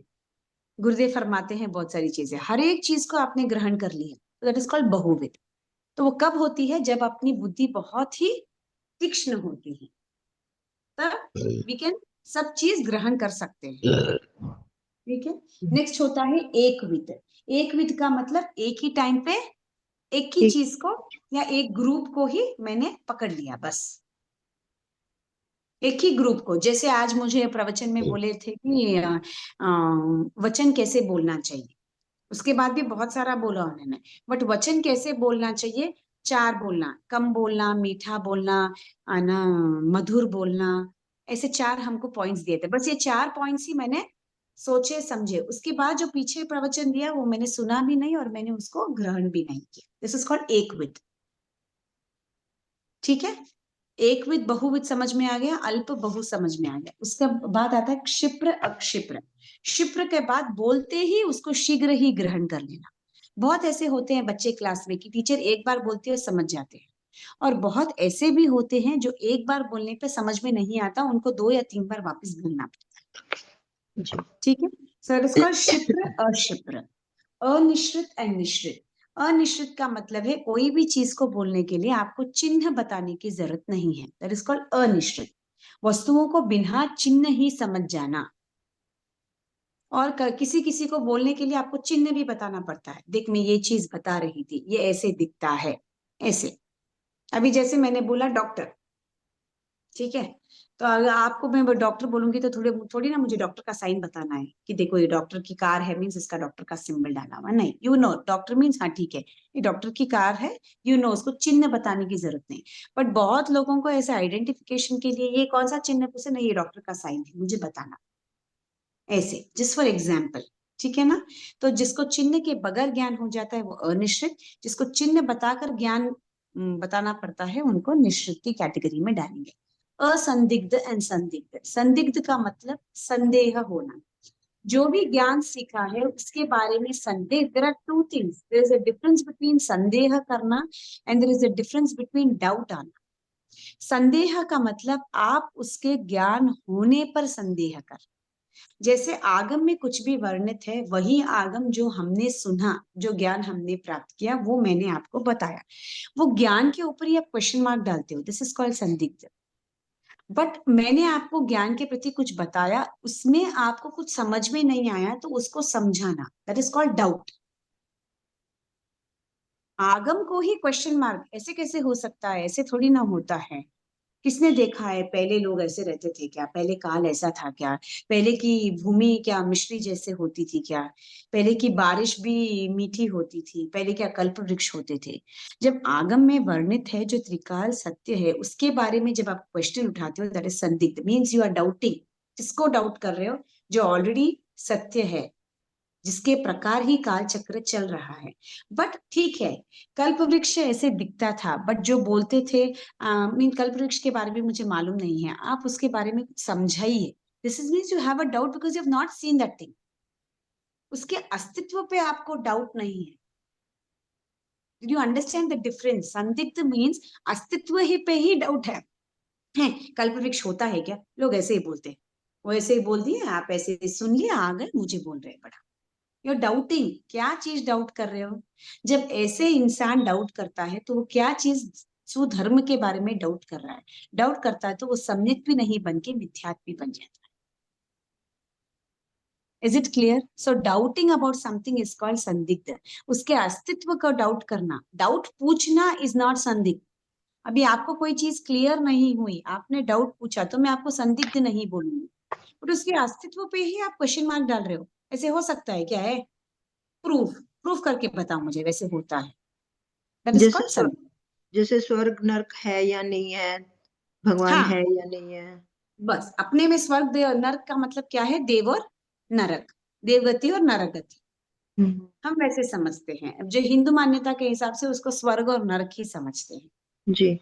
गुरुदेव फरमाते हैं बहुत सारी चीजें, हर एक चीज को आपने ग्रहण कर लिया, तो दैट इज कॉल्ड बहुविध। तो वो कब होती है? जब अपनी बुद्धि बहुत ही तीक्ष्ण होती है, तब वी कैन सब चीज ग्रहण कर सकते हैं। ठीक है? नेक्स्ट होता है एक विद। एक विद का मतलब एक ही टाइम पे एक ही ठीक। चीज को या एक ग्रुप को ही मैंने पकड़ लिया, बस एक ही ग्रुप को। जैसे आज मुझे प्रवचन में बोले थे कि वचन कैसे बोलना चाहिए, उसके बाद भी बहुत सारा बोला उन्होंने, बट वचन कैसे बोलना चाहिए, 4 बोलना, कम बोलना, मीठा बोलना, ना मधुर बोलना, ऐसे 4 हमको पॉइंट्स दिए थे। बस ये 4 पॉइंट्स ही मैंने सोचे समझे, उसके बाद जो पीछे प्रवचन दिया वो मैंने सुना भी नहीं और मैंने उसको ग्रहण भी नहीं किया। दिस इज कॉल्ड एकविद। ठीक है, एकविद बहुविद समझ में आ गया, अल्प बहु समझ में आ गया। उसके बाद आता है क्षिप्र अक्षिप्र। क्षिप्र के बाद बोलते ही उसको शीघ्र ही ग्रहण कर लेना। बहुत ऐसे होते हैं बच्चे क्लास में कि टीचर एक बार बोलते हैं समझ जाते हैं, और बहुत ऐसे भी होते हैं जो एक बार बोलने पे समझ में नहीं आता, उनको 2 या 3 बार वापस बोलना पड़ता जी। है। ठीक है, सर इसका क्षिप्र अक्षिप्र, अनिश्रित एंड निश्रित। अनिश्रित का मतलब है कोई भी चीज को बोलने के लिए आपको चिन्ह बताने की जरूरत नहीं है, दैट इज कॉल्ड अनिश्रित। वस्तुओं को बिना चिन्ह ही समझ जाना। और किसी किसी को बोलने के लिए आपको चिन्ह भी बताना पड़ता है, देख मैं ये चीज बता रही थी, ये ऐसे दिखता है, ऐसे। अभी जैसे मैंने बोला डॉक्टर, ठीक है, तो अगर आपको मैं डॉक्टर बोलूंगी तो थोड़ी थोड़ी ना मुझे डॉक्टर का साइन बताना है कि देखो ये डॉक्टर की कार है, मीन्स इसका डॉक्टर का सिंबल डाला हुआ, नहीं, यू नो डॉक्टर मीन्स हाँ ठीक है ये डॉक्टर की कार है, यू नो, उसको चिन्ह बताने की जरूरत नहीं। बट बहुत लोगों को ऐसे आइडेंटिफिकेशन के लिए ये कौन सा चिन्ह पूछे, नहीं ये डॉक्टर का साइन है मुझे बताना, ऐसे जिस फॉर एग्जाम्पल। ठीक है ना, तो जिसको चिन्ह के बगैर ज्ञान हो जाता है वो अनिश्चित, जिसको चिन्ह बताकर ज्ञान बताना पड़ता है उनको निश्चित की कैटेगरी में डालेंगे। असंदिग्ध एंड संदिग्ध। संदिग्ध का मतलब संदेह होना, जो भी ज्ञान सीखा है उसके बारे में संदेह। There are two things, there is a difference between संदेह करना and there is a difference between doubt आना। संदेह का मतलब आप उसके ज्ञान होने पर संदेह कर, जैसे आगम में कुछ भी वर्णित है वही आगम जो हमने सुना, जो ज्ञान हमने प्राप्त किया वो मैंने आपको बताया, वो ज्ञान के ऊपर ही आप क्वेश्चन मार्क डालते हो, दिस इज कॉल्ड संदिग्ध। बट मैंने आपको ज्ञान के प्रति कुछ बताया, उसमें आपको कुछ समझ में नहीं आया तो उसको समझाना, दैट इज कॉल्ड डाउट। आगम को ही क्वेश्चन मार्क, ऐसे कैसे हो सकता है, ऐसे थोड़ी ना होता है, किसने देखा है, पहले लोग ऐसे रहते थे क्या, पहले काल ऐसा था क्या, पहले की भूमि क्या मिश्री जैसे होती थी क्या, पहले की बारिश भी मीठी होती थी, पहले क्या कल्प वृक्ष होते थे। जब आगम में वर्णित है जो त्रिकाल सत्य है उसके बारे में जब आप क्वेश्चन उठाते हो, दैट इज संदिग्ध, मीन्स यू आर डाउटिंग। किसको डाउट कर रहे हो, जो ऑलरेडी सत्य है, जिसके प्रकार ही काल चक्र चल रहा है। बट ठीक है, कल्प वृक्ष ऐसे दिखता था, बट जो बोलते थे, मीन कल्प वृक्ष के बारे में मुझे मालूम नहीं है, आप उसके बारे में कुछ समझाइए। This is means you have a doubt because you have not seen that thing, उसके अस्तित्व पे आपको डाउट नहीं है। Did you understand the difference, संदिग्ध मीन्स अस्तित्व ही पे ही डाउट है। कल्प वृक्ष होता है क्या, लोग ऐसे ही बोलते हैं, वो ऐसे ही बोल दिए, आप ऐसे ही सुन लिया आ गए मुझे बोल रहे हैं बड़ा। यू डाउटिंग, क्या चीज डाउट कर रहे हो। जब ऐसे इंसान डाउट करता है तो वो क्या चीज सुधर्म के बारे में डाउट कर रहा है, डाउट करता है तो वो सम्यक भी नहीं बन के मिथ्यात्व भी बन जाता है। Is it clear, so doubting about something is called संदिग्ध। उसके अस्तित्व का डाउट करना, डाउट पूछना इज नॉट संदिग्ध। अभी आपको कोई चीज क्लियर नहीं हुई, आपने डाउट पूछा तो मैं आपको संदिग्ध नहीं बोलूंगी, बट उसके अस्तित्व पे ही आप क्वेश्चन मार्क डाल रहे हो, ऐसे हो सकता है क्या है, प्रूफ, प्रूफ करके बताओ मुझे, वैसे होता है, दैट इज जैसे कॉल्ड सन। जैसे स्वर्ग नरक है या नहीं है, भगवान है हाँ, या नहीं है। बस अपने में स्वर्ग नरक का मतलब क्या है, देव और नरक, देवगति और नरकगति, हम्म। हम वैसे समझते हैं। अब जो हिंदू मान्यता के हिसाब से उसको स्वर्ग और नरक ही समझते हैं, जी।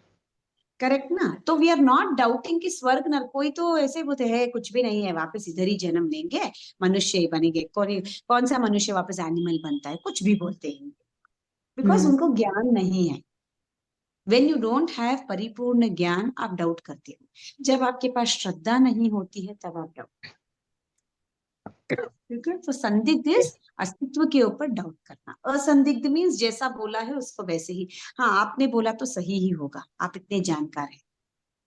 करेक्ट ना। तो वी आर नॉट डाउटिंग कि स्वर्ग नरक, कोई तो ऐसे बोलते हैं कुछ भी नहीं है, वापस इधर ही जन्म लेंगे, मनुष्य ही बनेंगे, कौन सा मनुष्य वापस एनिमल बनता है, कुछ भी बोलते हैं, बिकॉज हम्म। उनको ज्ञान नहीं है। वेन यू डोंट हैव परिपूर्ण ज्ञान आप डाउट करते हो, जब आपके पास श्रद्धा नहीं होती है तब आप डाउट, ठीक है। तो संदिग्ध अस्तित्व के ऊपर डाउट करना, असंदिग्ध मीन्स जैसा बोला है उसको वैसे ही, हाँ आपने बोला तो सही ही होगा, आप इतने जानकार हैं,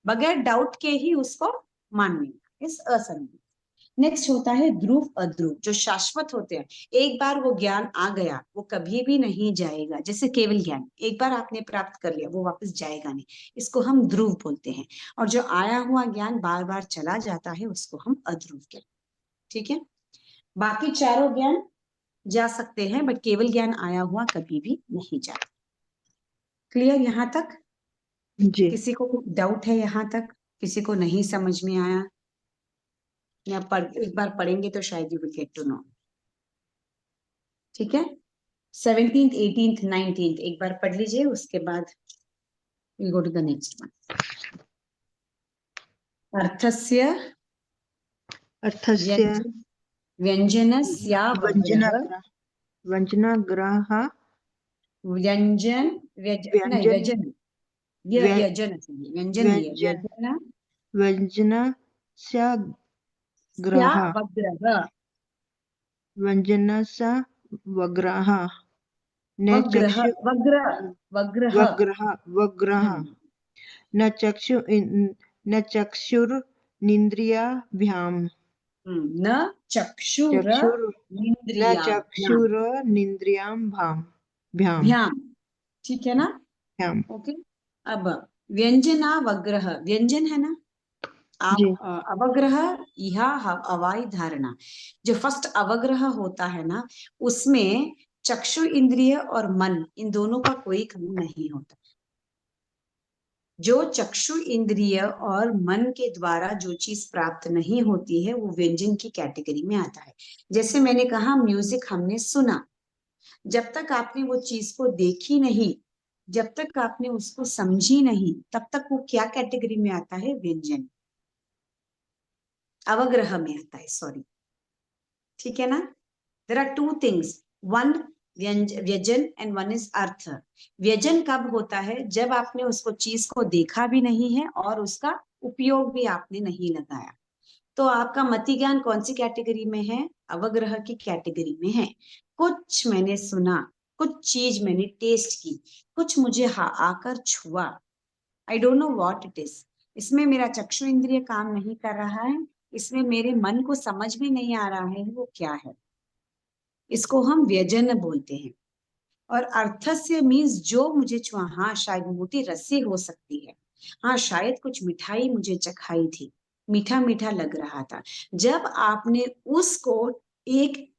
बगैर डाउट के ही उसको मान लेना, इस असंदिग्ध। नेक्स्ट होता है ध्रुव अध्रुव, जो शाश्वत होते हैं, एक बार वो ज्ञान आ गया वो कभी भी नहीं जाएगा, जैसे केवल ज्ञान एक बार आपने प्राप्त कर लिया वो वापस जाएगा नहीं, इसको हम ध्रुव बोलते हैं। और जो आया हुआ ज्ञान बार बार चला जाता है उसको हम अध्रुव कहते हैं, ठीक है। बाकी चारों ज्ञान जा सकते हैं, बट केवल ज्ञान आया हुआ कभी भी नहीं जाता। क्लियर यहाँ तक? जी। किसी को डाउट है यहाँ तक? किसी को नहीं समझ में आया? या एक बार पढ़ेंगे तो शायद you will get to know. ठीक है, 17th 18th 19th एक बार पढ़ लीजिए, उसके बाद we'll go to the next one. अर्थस्य अर्थस्य व्यञ्जनस्यावग्रह व्यञ्जनाग्रह व्यञ्जन नहीं व्यञ्जन व्यजन व्य व्यजन व्यञ्जन नहीं है, व्यञ्जन व्यजन व्यञ्जनस्याग्रह वग्रह व्यञ्जनस्यावग्रह न वग्रह चक्षु वग्रह वग्रह वग्रह न चक्षुरिन्द्रियाभ्याम् न चक्षुर चक्षुर न इंद्रियाभ्याम चक्षुरिन्द्रियाभ्याम् भ्याम। ठीक है ना? ओके। अब व्यंजना वग्रह, व्यंजन है ना, जी अवग्रह यह अवाई धारणा। जो फर्स्ट अवग्रह होता है ना, उसमें चक्षु इंद्रिय और मन इन दोनों का कोई काम नहीं होता। जो चक्षु इंद्रिय और मन के द्वारा जो चीज प्राप्त नहीं होती है वो व्यंजन की कैटेगरी में आता है। जैसे मैंने कहा म्यूजिक हमने सुना, जब तक आपने वो चीज को देखी नहीं, जब तक आपने उसको समझी नहीं, तब तक वो क्या कैटेगरी में आता है? व्यंजन, अवग्रह में आता है, सॉरी। ठीक है ना? There are two things, one व्यजन एंड वन इज अर्थ। व्यजन कब होता है? जब आपने उसको चीज को देखा भी नहीं है और उसका उपयोग भी आपने नहीं लगाया। तो आपका मति ज्ञान कौन सी कैटेगरी में है? अवग्रह की कैटेगरी में है। कुछ मैंने सुना, कुछ चीज मैंने टेस्ट की, कुछ मुझे आकर छुआ, आई don't know what it is. इसमें मेरा चक्षु इंद्रिय काम नहीं कर रहा है, इसमें मेरे मन को समझ में नहीं आ रहा है वो क्या है। इसको हम व्यजन बोलते हैं। और अर्थस्य मीन्स जो मुझे छुआ, हाँ शायद मोटी रस्सी हो सकती है, हाँ शायद कुछ मिठाई मुझे चखाई थी, मीठा मीठा लग रहा था। जब आपने उसको एक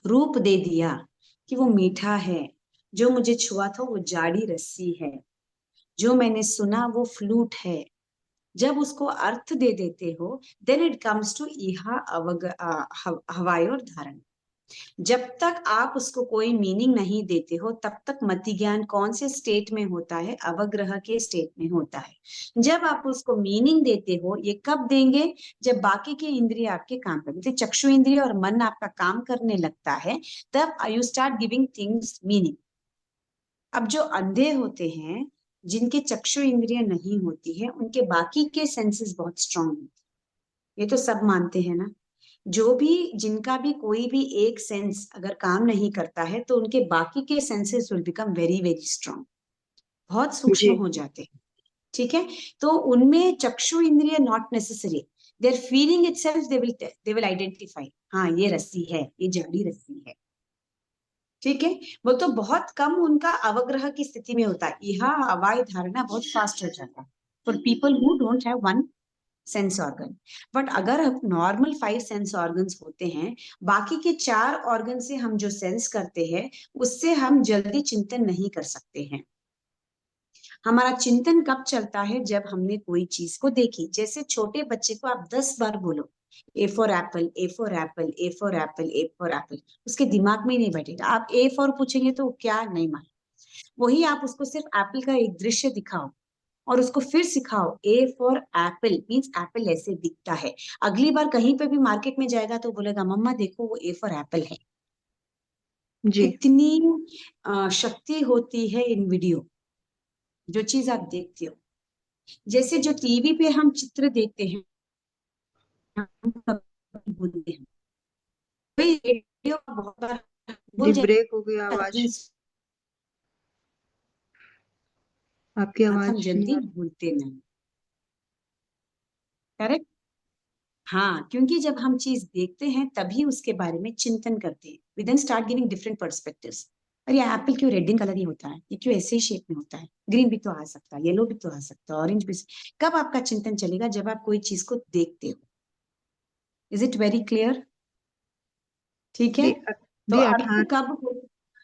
रूप दे दिया कि वो मीठा है, जो मुझे छुआ था वो जाड़ी रस्सी है, जो मैंने सुना वो फ्लूट है, जब उसको अर्थ दे देते हो, देन इट कम्स टू इहा हवाई और धारण। जब तक आप उसको कोई मीनिंग नहीं देते हो, तब तक मति ज्ञान कौन से स्टेट में होता है? अवग्रह के स्टेट में होता है। जब आप उसको मीनिंग देते हो, ये कब देंगे? जब बाकी के इंद्रिय आपके काम करते, चक्षु इंद्रिय और मन आपका काम करने लगता है, तब you start giving things meaning. अब जो अंधे होते हैं, जिनके चक्षु इंद्रिय नहीं होती है, उनके बाकी के सेंसेस बहुत स्ट्रांग होते हैं, ये तो सब मानते हैं ना। जो भी जिनका भी कोई भी एक सेंस अगर काम नहीं करता है, तो उनके बाकी के senses will become very very strong, बहुत सूक्ष्म जी हो जाते हैं। ठीक है? तो उनमें चक्षु इंद्रिय not necessary, their feeling itself they will identify, हाँ ये रस्सी है, ये जाड़ी रस्सी है। ठीक है? वो तो बहुत कम उनका अवग्रह की स्थिति में होता है, यह हवाई धारणा बहुत फास्ट हो जाता है for people who don't have one sense organ. But अगर नॉर्मल 5 सेंस ऑर्गन्स होते हैं, बाकी के 4 ऑर्गन से हम जो सेंस करते हैं, उससे हम जल्दी चिंतन नहीं कर सकते हैं। हमारा चिंतन कब चलता है? जब हमने कोई चीज को देखी। जैसे छोटे बच्चे को आप 10 बार बोलो A for Apple, A for Apple, A for Apple, A for Apple, उसके दिमाग में नहीं बैठेगा। आप ए फॉर पूछेंगे तो क्या नहीं मान। वही आप उसको सिर्फ एप्पल का एक दृश्य दिखाओ और उसको फिर सिखाओ, A for Apple means Apple ऐसे दिखता है। अगली बार कहीं पे भी मार्केट में जाएगा तो बोलेगा मम्मा देखो वो ए फॉर एप्पल है। जी कितनी शक्ति होती है इन वीडियो, जो चीज आप देखते हो। जैसे जो टीवी पे हम चित्र देखते हैं, हम कभी भूलते हैं, वही रेडियो बहुत बार भूल जी जाते ब्रेक हो गई हैं, आवाज, लेकिन आपकी बात हम आवाज नहीं जल्दी आ रही। भूलते नहीं। करेक्ट? हाँ, क्योंकि जब हम चीज देखते हैं तभी उसके बारे में चिंतन करते हैं। We then start giving different perspectives. अरे एप्पल क्यों रेड इन कलर ही होता है, ये क्यों ऐसे ही शेप में होता है, ग्रीन भी तो आ सकता है, येलो भी तो आ सकता है, ऑरेंज भी। कब आपका चिंतन चलेगा? जब आप कोई चीज को देखते हो। Is it very clear? ठीक है? जी तो दी अर्थ कब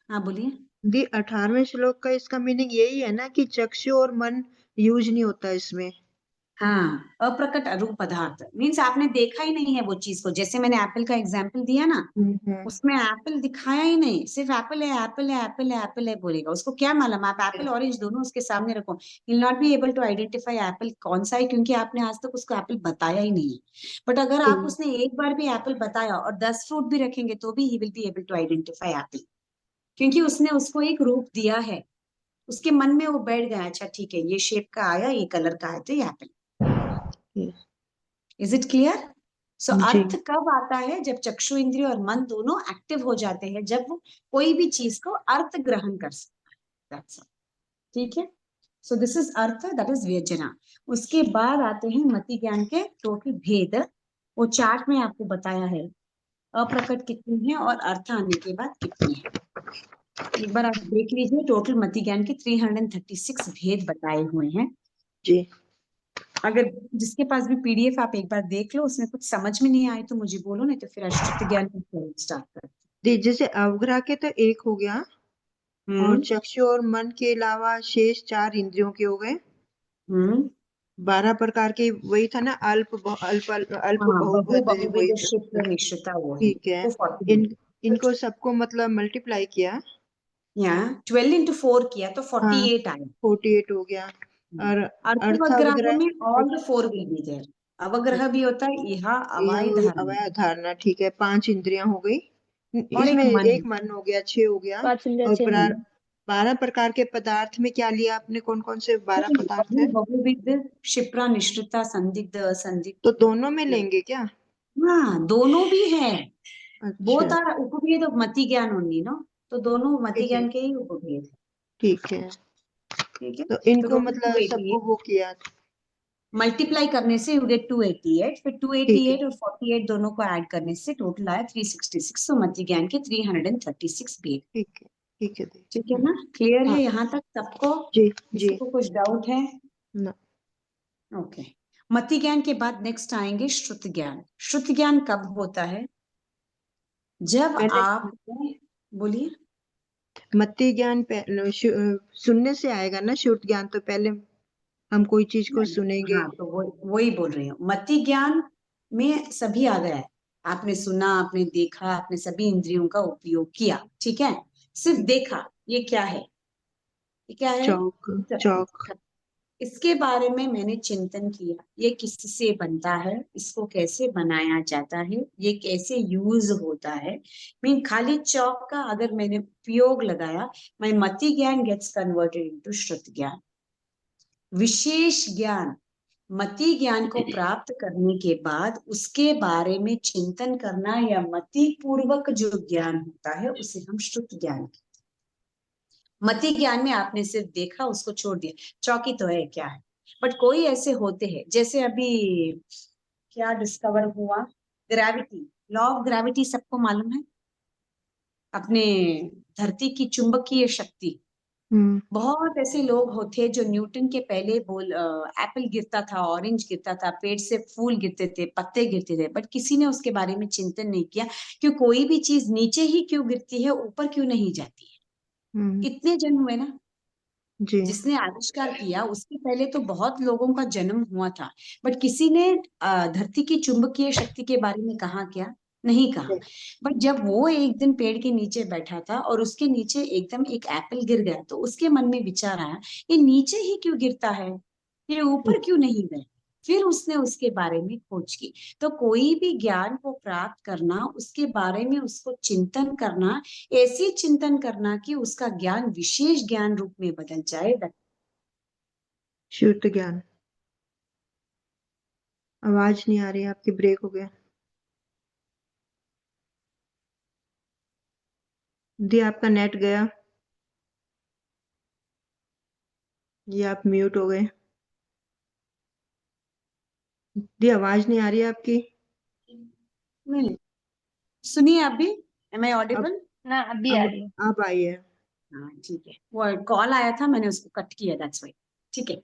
हाँ बोलिए। 18वें श्लोक का इसका मीनिंग यही है ना कि चक्षु और मन यूज नहीं होता इसमें। हाँ, अप्रकट अरूप पदार्थ मीन्स आपने देखा ही नहीं है वो चीज को। जैसे मैंने एप्पल का एग्जाम्पल दिया ना, हम्म। उसमें एप्पल दिखाया ही नहीं, सिर्फ एप्पल है एप्पल है एप्पल है एप्पल है बोलेगा। उसको क्या मालूम, आप एप्पल ऑरेंज दोनों उसके सामने रखो, will not be able to identify apple कौन सा है, क्योंकि आपने आज तक उसको एप्पल बताया ही नहीं है। बट अगर आप हम्म। उसने एक बार भी एप्पल बताया और 10 फ्रूट भी रखेंगे तो भी he will be able to identify apple, क्योंकि उसने उसको एक रूप दिया है। उसके मन में वो बैठ गया, अच्छा ठीक है ये शेप का आया, ये कलर का आया, तो ये apple. Is it clear? So जी। अर्थ कब आता है, जब चक्षु इंद्रिय और मन दोनों एक्टिव हो जाते हैं, जब वो कोई भी चीज को अर्थ ग्रहण कर सकता है। That's all. ठीक है। सो दिस इज अर्थ, दैट इज व्यंजना। उसके बाद आते हैं मति ज्ञान के टोटल भेद। वो चार्ट में आपको बताया है अप्रकट कितनी है और अर्थ आने के बाद कितनी है। एक बार आप देख लीजिए, टोटल मति ज्ञान के 336 भेद बताए हुए हैं। जी। अगर जिसके पास भी पीडीएफ आप एक बार देख लो, उसमें कुछ समझ में नहीं आए तो मुझे बोलो, नहीं तो फिर अष्टुत ज्ञान स्टार्ट करते जैसे अवग्रह के तो एक हो गया, और हैं। चक्षु और मन के अलावा शेष 4 इंद्रियों के हो गए। हम्म 12 प्रकार के वही था ना, अल्प हाँ, बहु बहुपद वही बहुविध था। क्षिप्र निश्चिता वो है। ठीक है। वो 40 इनको सबको मतलब मल्टीप्लाई किया। यहाँ 12 into 4 किया तो हाँ, 48 आया। 48 हो गया। और अर्थवग्रह अर्थावग्रह में all the 4 will be there. अवग्रह भी होता है, यह यह अवाय धारणा अवय धारणा, ठीक है, 5 इंद्रियां हो गई। और इसमें एक मन। एक मन हो गया, 6 हो गया। पांच इंद्रियां और छह मन। 12 प्रकार के पदार्थ में क्या लिया आपने, कौन कौन से 12 पदार्थ बहु है? बहुविध क्षिप्रा निश्चिता संदिग्ध तो असंदिग्ध। दोनों में लेंगे क्या? हाँ, दोनों भी है। अच्छा। बोथ आर उपभेद ऑफ मति ज्ञान ओनली, नो। तो दोनों मति ठीक है। ज्ञान के ही उपभेद है। ठीक है। ठीक है। तो तो इनको टोटल मतलब 288, सबको वो किया। मल्टीप्लाई करने से यू गेट 288, फिर ठीक है। 288 और 48 दोनों को ऐड करने से टोटल आया 366। तो मति ज्ञान के 336 भेद। ठीक है। ठीक है दी। ठीक है ना, क्लियर है हाँ। यहाँ तक सबको? जी। किसी जी। को कुछ डाउट है? ना। ओके। मति ज्ञान के बाद नेक्स्ट आएंगे श्रुत ज्ञान। श्रुत ज्ञान कब होता है, जब पहले आप बोलिए। मति ज्ञान सुनने से आएगा ना, श्रुत ज्ञान तो पहले हम कोई चीज को नहीं, सुनेंगे। हाँ तो वही बोल रही हूँ। मति ज्ञान में सभी आ गया है। आपने सुना, आपने देखा, आपने सभी इंद्रियों का उपयोग किया, ठीक है। सिर्फ देखा, ये क्या है, ये क्या है, चौक। चौक। इसके बारे में मैंने चिंतन किया, ये किससे बनता है, इसको कैसे बनाया जाता है, ये कैसे यूज होता है। मैं खाली चौक का अगर मैंने उपयोग लगाया, माय मति ज्ञान गेट्स कन्वर्टेड इनटू श्रुत ज्ञान। विशेष ज्ञान, मति ज्ञान को प्राप्त करने के बाद उसके बारे में चिंतन करना या मति पूर्वक जो ज्ञान होता है उसे हम श्रुत ज्ञान कहते हैं। मति ज्ञान में आपने सिर्फ देखा, उसको छोड़ दिया, चौकी तो है क्या है। बट कोई ऐसे होते हैं, जैसे अभी क्या डिस्कवर हुआ, ग्रेविटी, लॉ ऑफ ग्रेविटी सबको मालूम है, अपने धरती की चुंबकीय शक्ति। हम्म। बहुत ऐसे लोग होते जो न्यूटन के पहले बोल एप्पल गिरता था, ऑरेंज गिरता था, पेड़ से फूल गिरते थे, पत्ते गिरते थे, बट किसी ने उसके बारे में चिंतन नहीं किया कि कोई भी चीज नीचे ही क्यों गिरती है, ऊपर क्यों नहीं जाती हम्म। है। इतने जन्म हुए ना, जी। जिसने आविष्कार किया उसके पहले तो बहुत लोगों का जन्म हुआ था, बट किसी ने धरती की चुंबकीय शक्ति के बारे में कहा क्या, नहीं कहा। बट जब वो एक दिन पेड़ के नीचे बैठा था और उसके नीचे एकदम एक एप्पल गिर गया, तो उसके मन में विचार आया, ये नीचे ही क्यों गिरता है, ये ऊपर क्यों नहीं गया। फिर उसने उसके बारे में खोज की। तो कोई भी ज्ञान को प्राप्त करना, उसके बारे में उसको चिंतन करना, ऐसी चिंतन करना कि उसका ज्ञान विशेष ज्ञान रूप में बदल जाए। श्रुत ज्ञान। आवाज नहीं आ रही आपकी, ब्रेक हो गया दी, आपका नेट गया, ये आप म्यूट हो गए। दी आवाज नहीं आ रही आपकी। नहीं, सुनिए आप भी। एम आई अब ऑडिबल? ना अभी आ अब रही है। अब आई है। हाँ ठीक है, वो कॉल आया था, मैंने उसको कट किया, दैट्स वाई। ठीक है,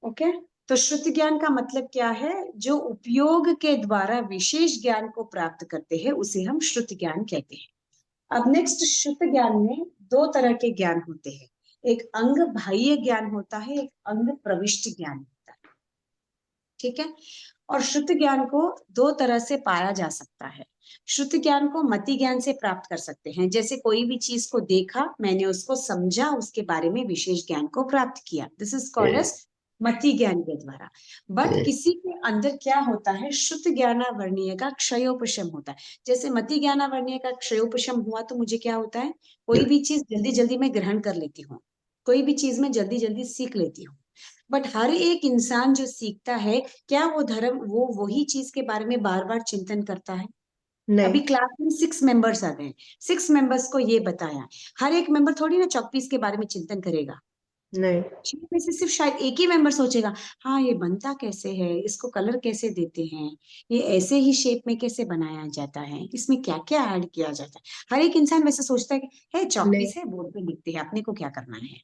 ओके। तो श्रुति ज्ञान का मतलब क्या है, जो उपयोग के द्वारा विशेष ज्ञान को प्राप्त करते हैं उसे हम श्रुति ज्ञान कहते हैं। अब नेक्स्ट, शुद्ध ज्ञान में दो तरह के ज्ञान होते हैं, एक अंग बाह्य ज्ञान होता है, एक अंग प्रविष्ट ज्ञान होता है, ठीक है। और शुद्ध ज्ञान को दो तरह से पाया जा सकता है। शुद्ध ज्ञान को मति ज्ञान से प्राप्त कर सकते हैं, जैसे कोई भी चीज को देखा, मैंने उसको समझा, उसके बारे में विशेष ज्ञान को प्राप्त किया, दिस इज कॉल्ड एज मति ज्ञान के द्वारा। बट किसी के अंदर क्या होता है, शुद्ध ज्ञानावर्णीय का क्षयोपशम होता है। जैसे मति ज्ञानावर्णीय का क्षयोपशम हुआ तो मुझे क्या होता है, कोई भी चीज जल्दी जल्दी मैं ग्रहण कर लेती हूँ, कोई भी चीज में जल्दी जल्दी सीख लेती हूँ। बट हर एक इंसान जो सीखता है, क्या वो धर्म, वो वही चीज के बारे में बार बार चिंतन करता है? नहीं अभी क्लास में 6 मेंबर्स आ गए, 6 मेंबर्स को ये बताया, हर एक मेंबर थोड़ी ना चॉकपीस के बारे में चिंतन करेगा। नहीं 6 में से सिर्फ शायद एक ही मेंबर सोचेगा, हाँ ये बनता कैसे है, इसको कलर कैसे देते हैं, ये ऐसे ही शेप में कैसे बनाया जाता है, इसमें क्या क्या ऐड किया जाता है। हर एक इंसान वैसे सोचता है कि है नहीं चॉकपीस है, बोर्ड पे लिखते हैं, अपने को क्या करना है,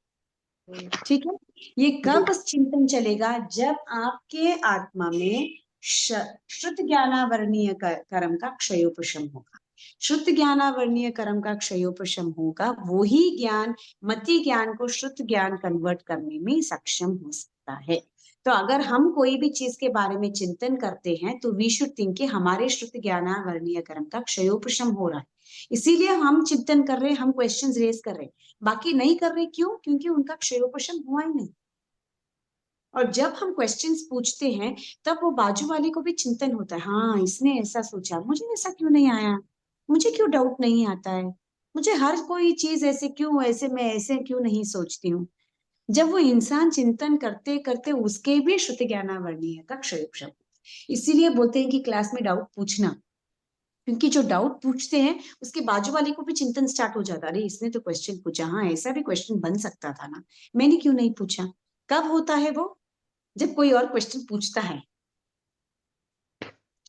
ठीक है। ये कब चिंतन चलेगा, जब आपके आत्मा में शुद्ध ज्ञानावर्णीय कर्म का क्षयोपशम होगा। शुद्ध ज्ञानावर्णीय कर्म का क्षयोपशम होगा, वही ज्ञान मति ज्ञान को शुद्ध ज्ञान कन्वर्ट करने में सक्षम हो सकता है। तो अगर हम कोई भी चीज के बारे में चिंतन करते हैं तो वी शुड थिंक कि हमारे शुद्ध ज्ञानावर्णीय कर्म का क्षयोपशम हो रहा है, इसीलिए हम चिंतन कर रहे हैं, हम क्वेश्चंस रेज कर रहे हैं। बाकी नहीं कर रहे, क्यों? क्योंकि उनका क्षयोपशम हुआ ही नहीं। और जब हम क्वेश्चंस पूछते हैं तब वो बाजू वाले को भी चिंतन होता है, हाँ इसने ऐसा सोचा, मुझे ऐसा क्यों नहीं आया, मुझे क्यों डाउट नहीं आता है, मुझे हर कोई चीज ऐसे क्यों, ऐसे मैं ऐसे क्यों नहीं सोचती हूँ। जब वो इंसान चिंतन करते करते उसके भी श्रुति ज्ञानावर्णीय का क्षयोपशम, इसीलिए बोलते हैं कि क्लास में डाउट पूछना, क्योंकि जो डाउट पूछते हैं उसके बाजू वाले को भी चिंतन स्टार्ट हो जाता है, अरे इसने तो क्वेश्चन पूछा, हाँ ऐसा भी क्वेश्चन बन सकता था ना, मैंने क्यों नहीं पूछा। कब होता है वो, जब कोई और क्वेश्चन पूछता है,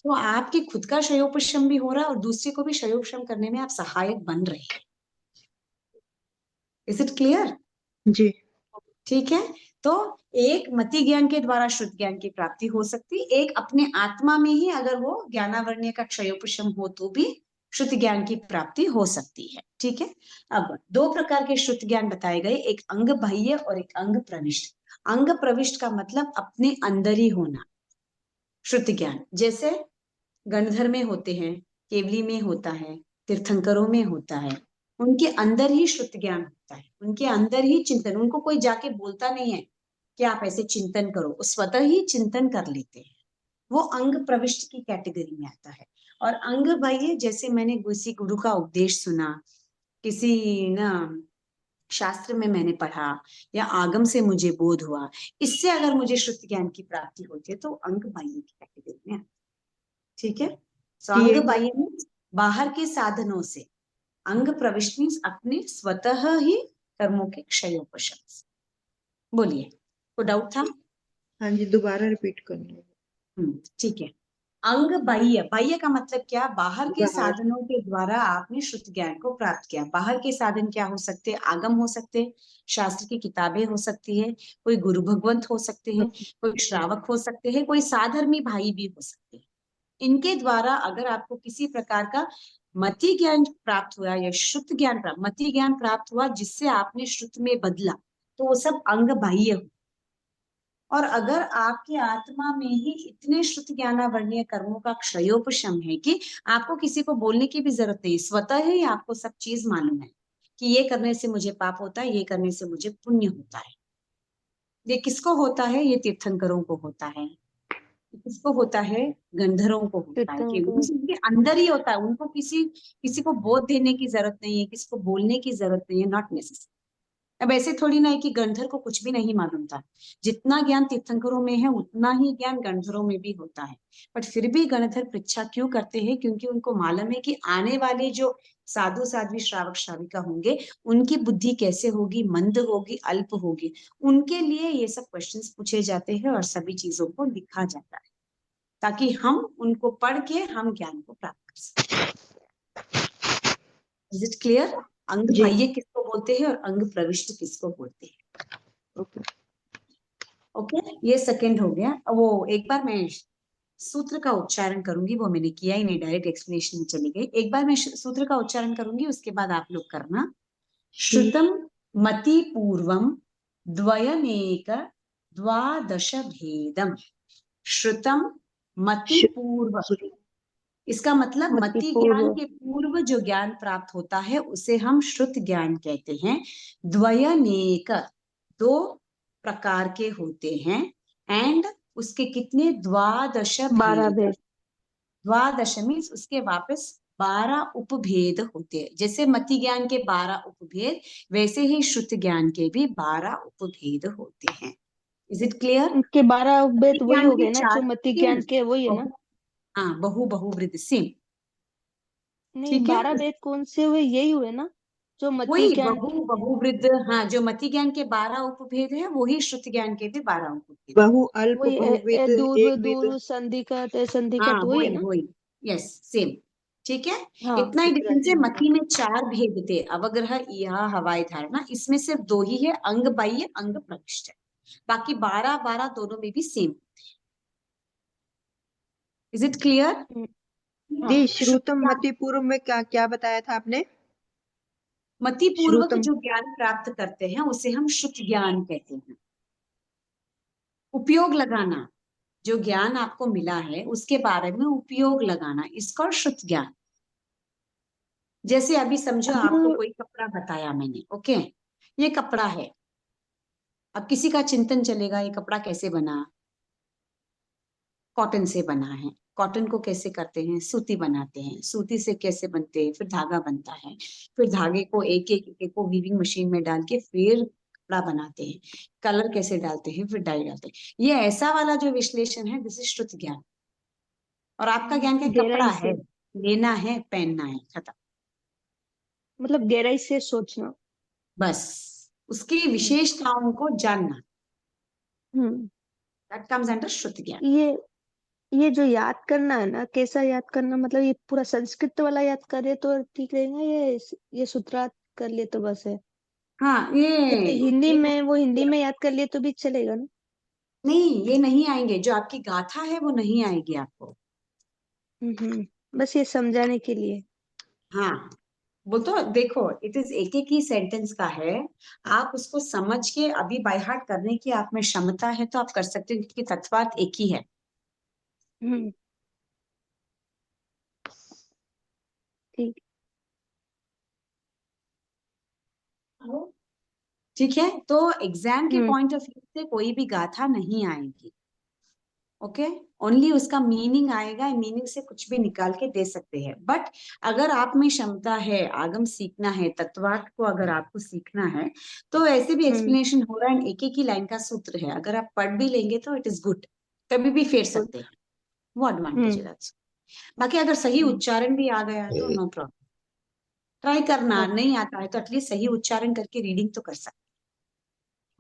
तो आपके खुद का क्षयोपशम भी हो रहा है और दूसरे को भी क्षयोपशम करने में आप सहायक बन रहे हैं। Is it clear? जी ठीक है। तो एक मति ज्ञान के द्वारा शुद्ध ज्ञान की प्राप्ति हो सकती है, एक अपने आत्मा में ही अगर वो ज्ञानावर्ण्य का क्षयोपशम हो तो भी शुद्ध ज्ञान की प्राप्ति हो सकती है, ठीक है। अब दो प्रकार के शुद्ध ज्ञान बताए गए, एक अंग बाह्य और एक अंग प्रविष्ट। अंग प्रविष्ट का मतलब अपने अंदर ही होना शुद्ध ज्ञान, जैसे गणधर में होते हैं, केवली में होता है, तीर्थंकरों में होता है, उनके अंदर ही शुद्ध ज्ञान होता है, उनके अंदर ही चिंतन, उनको कोई जाके बोलता नहीं है कि आप ऐसे चिंतन करो, वो स्वतः ही चिंतन कर लेते हैं, वो अंग प्रविष्ट की कैटेगरी में आता है। और अंग बाह्य, जैसे मैंने किसी गुरु का उपदेश सुना, किसी ना शास्त्र में मैंने पढ़ा, या आगम से मुझे बोध हुआ, इससे अगर मुझे शुद्ध ज्ञान की प्राप्ति होती है तो अंग बाह्य की कैटेगरी में आता है, ठीक है। सो ये अंग बाह्य मीन्स बाहर के साधनों से, अंग प्रविष्ट मीन्स अपने स्वतः ही कर्मों के क्षयोपशम से। बोलिए, कोई डाउट था? हाँ जी दोबारा रिपीट करना ठीक है। अंग बाह्य, बाह्य का मतलब क्या, बाहर के बाहर साधनों के द्वारा आपने शुद्ध ज्ञान को प्राप्त किया। बाहर के साधन क्या हो सकते हैं, आगम हो सकते हैं, शास्त्र की किताबें हो सकती है, कोई गुरु भगवंत हो सकते हैं, कोई श्रावक हो सकते हैं, कोई साधर्मी भाई भी हो सकते हैं। इनके द्वारा अगर आपको किसी प्रकार का मति ज्ञान प्राप्त हुआ या शुद्ध ज्ञान प्राप्त, मति ज्ञान प्राप्त हुआ जिससे आपने शुद्ध में बदला, तो वो सब अंग बाह्य हो। और अगर आपकी आत्मा में ही इतने शुद्ध ज्ञानावर्णीय कर्मों का क्षयोपशम है कि आपको किसी को बोलने की भी जरूरत नहीं, स्वतः ही आपको सब चीज मालूम है कि ये करने से मुझे पाप होता है, ये करने से मुझे पुण्य होता है। ये किसको होता है, ये तीर्थंकरों को होता है, किसको होता है, गंधर्वों को होता है, कि तीर्थंकर उनके अंदर ही होता है, उनको किसी किसी को बोध देने की जरूरत नहीं है, किसी को बोलने की जरूरत नहीं है, नॉट नेसेसरी। अब ऐसे थोड़ी ना है कि गंधर्व को कुछ भी नहीं मालूम था, जितना ज्ञान तीर्थंकरों में है उतना ही ज्ञान गंधर्वों में भी होता है। बट फिर भी गणधर पृच्छा क्यों करते हैं, क्योंकि उनको मालूम है कि आने वाले जो साधु साध्वी श्रावक श्राविका होंगे, उनकी बुद्धि कैसे होगी, मंद होगी, अल्प होगी, उनके लिए ये सब क्वेश्चंस पूछे जाते हैं और सभी चीजों को लिखा जाता है, ताकि हम उनको पढ़ के हम ज्ञान को प्राप्त कर सकें। Is it clear? अंग जी बाह्य किसको बोलते हैं और अंग प्रविष्ट किसको बोलते हैं? ओके ओके, ये सेकंड हो गया। वो एक बार मैं सूत्र का उच्चारण करूंगी, वो मैंने किया ही नहीं, डायरेक्ट एक्सप्लेनेशन में चली गई। एक बार मैं सूत्र का उच्चारण करूंगी, उसके बाद आप लोग करना। श्रुतम मति पूर्वम द्वयमेक द्वादश भेदम। श्रुतम मति पूर्व, इसका मतलब मति मति ज्ञान पूर्व। के पूर्व जो ज्ञान प्राप्त होता है उसे हम श्रुत ज्ञान कहते हैं। द्वयनेक, दो प्रकार के होते हैं, एंड उसके कितने, द्वादश 12 भेद। भेद। द्वादश मीन्स उसके वापस 12 उपभेद होते हैं। जैसे मति ज्ञान के 12 उपभेद, वैसे ही श्रुत ज्ञान के भी 12 उपभेद होते हैं। Is it clear? उनके 12 भेद वही ज्ञान हो के गए ना चार, जो मति सेम, ज्ञान के, वही है ना? हाँ, बहुवृद्ध सेम। नहीं, ठीक है, 12 भेद कौन से हुए? यही हुए ना जो मति वही ज्ञान के थे। बहुवृद्ध, हाँ, जो मति ज्ञान के 12 उपभेद है वही श्रुत ज्ञान के भी 12 उपभेद। बहु अल्प वही बहुविध दूर एक विध। दूर संधिकत हाँ, संधिकत वही है वही ना? वही, यस, सेम। ठीक है, हाँ, इतना ही डिफरेंस है। उत्तराधिकार का। मति में 4 भेद थे, अवग्रह, इहा, हवाई धारणा। इसमें सिर्फ 2 ही है, अंग बाह्य, अंग प्रविष्ट है। बाकी 12 12 दोनों में भी सेम। Is it clear? जी, श्रुत श्रुतम ज्ञान, मति पूर्व में क्या क्या बताया था आपने? मति पूर्वक श्रुतम। जो ज्ञान प्राप्त करते हैं उसे हम श्रुत ज्ञान कहते हैं। उपयोग लगाना, जो ज्ञान आपको मिला है उसके बारे में उपयोग लगाना, इसका श्रुत ज्ञान। जैसे अभी समझो आपको हम। कोई कपड़ा बताया मैंने, ओके, ये कपड़ा है। अब किसी का चिंतन चलेगा ये कपड़ा कैसे बना, कॉटन से बना है। कॉटन को कैसे करते हैं, सूती बनाते हैं। सूती से कैसे बनते हैं, फिर धागा बनता है। फिर धागे को एक को वीविंग मशीन में डाल के फिर कपड़ा बनाते हैं। कलर कैसे डालते हैं, फिर डाई डालते हैं। ये ऐसा वाला जो विश्लेषण है, दिस इज श्रुत ज्ञान। और आपका ज्ञान क्या, कपड़ा गहराई है, से, लेना है, पहनना है, खत्म। मतलब गहराई से सोचना। बस उसकी हम्म। विशेषताओं को जानना, हम्म। दैट कम्स अंडर श्रुत ज्ञान। ये ये जो याद करना है ना, कैसा याद करना? मतलब ये पूरा संस्कृत वाला याद करे तो ठीक रहेगा, ये सूत्रार्थ कर ले तो बस है? हाँ, जैसे हिंदी ये में, वो हिंदी में याद कर लिए तो भी चलेगा ना? नहीं, ये नहीं आएंगे। जो आपकी गाथा है वो नहीं आएगी आपको। बस ये समझाने के लिए। हाँ, वो तो देखो, इट इज एक एक ही सेंटेंस का है। आप उसको समझ के अभी बाय हार्ट करने की आप में क्षमता है तो आप कर सकते हो, क्योंकि तत्वार्थ एक ही है। हम्म। ठीक। ठीक है, तो एग्जाम के हम्म। पॉइंट ऑफ व्यू से कोई भी गाथा नहीं आएगी। ओके, ओनली उसका मीनिंग आएगा, मीनिंग से कुछ भी निकाल के दे सकते हैं। बट अगर आप में क्षमता है, आगम सीखना है, तत्वार्थ को अगर आपको सीखना है, तो ऐसे भी हम्म। एक्सप्लेनेशन हो रहा है, एक एक ही लाइन का सूत्र है, अगर आप पढ़ भी लेंगे तो इट इज गुड, कभी भी फेर गुड। सकते हैं। वो एडवांटेज है हम्म। that's- बाकी अगर सही हम्म। उच्चारण भी आ गया तो नो प्रॉब्लम, ट्राई करना। ओके। नहीं आता है तो एटलीस्ट सही उच्चारण करके रीडिंग तो कर सकते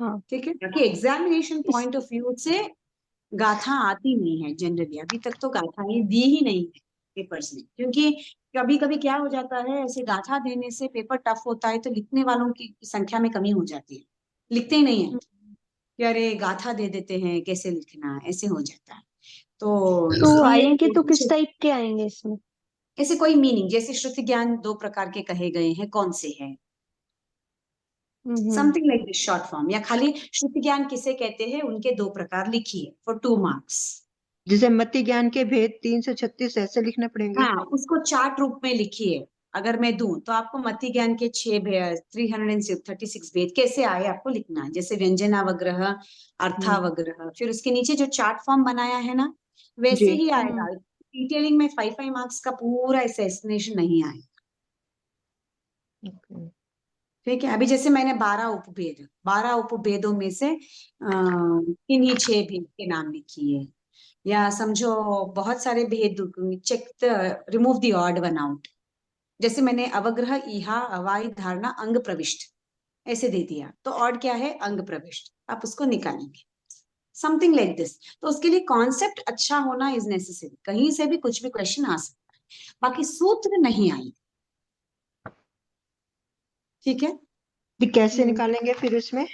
हाँ। हैं। ठीक है, बाकी एग्जामिनेशन इस पॉइंट ऑफ व्यू से गाथा आती नहीं है जनरली, अभी तक तो गाथाएं दी ही नहीं है पेपर्स में, क्योंकि कभी कभी क्या हो जाता है, ऐसे गाथा देने से पेपर टफ होता है तो लिखने वालों की संख्या में कमी हो जाती है, लिखते ही नहीं है कि अरे गाथा दे देते हैं कैसे लिखना, ऐसे हो जाता है। तो तो इसलिए आएंगे तो किस टाइप के आएंगे इसमें? ऐसे कोई मीनिंग, जैसे श्रुति ज्ञान 2 प्रकार के कहे गए हैं, कौन से हैं, hmm. Something like this, short form. या खाली श्रुति ज्ञान किसे कहते हैं, उनके 2 प्रकार लिखिए फॉर 2 मार्क्स। जैसे मति ज्ञान के भेद 336 ऐसे लिखने पड़ेंगे? हाँ, उसको चार्ट रूप में लिखिए। अगर मैं दूं तो आपको मति ज्ञान के 336 भेद कैसे आए आपको लिखना है, जैसे व्यंजनावग्रह, हम्म। अर्थावग्रह, फिर उसके नीचे जो चार्ट फॉर्म बनाया है ना, वैसे जी। ही आएगा। डिटेलिंग में 5 मार्क्स का पूरा एक्सप्लेनेशन नहीं आएगा। ओके। ठीक है, अभी जैसे मैंने 12 उपभेदों में से इन्हीं 6 भेद के नाम लिखिए, या समझो बहुत सारे भेद, check remove the odd one out. जैसे मैंने अवग्रह, इहा, अवाई धारणा, अंग प्रविष्ट ऐसे दे दिया, तो ऑड क्या है, अंग प्रविष्ट, आप उसको निकालेंगे, समथिंग लाइक दिस। तो उसके लिए कॉन्सेप्ट अच्छा होना इज नेसेसरी, कहीं से भी कुछ भी क्वेश्चन आ सकता है, बाकी सूत्र नहीं आई। ठीक है, भी कैसे निकालेंगे फिर उसमें?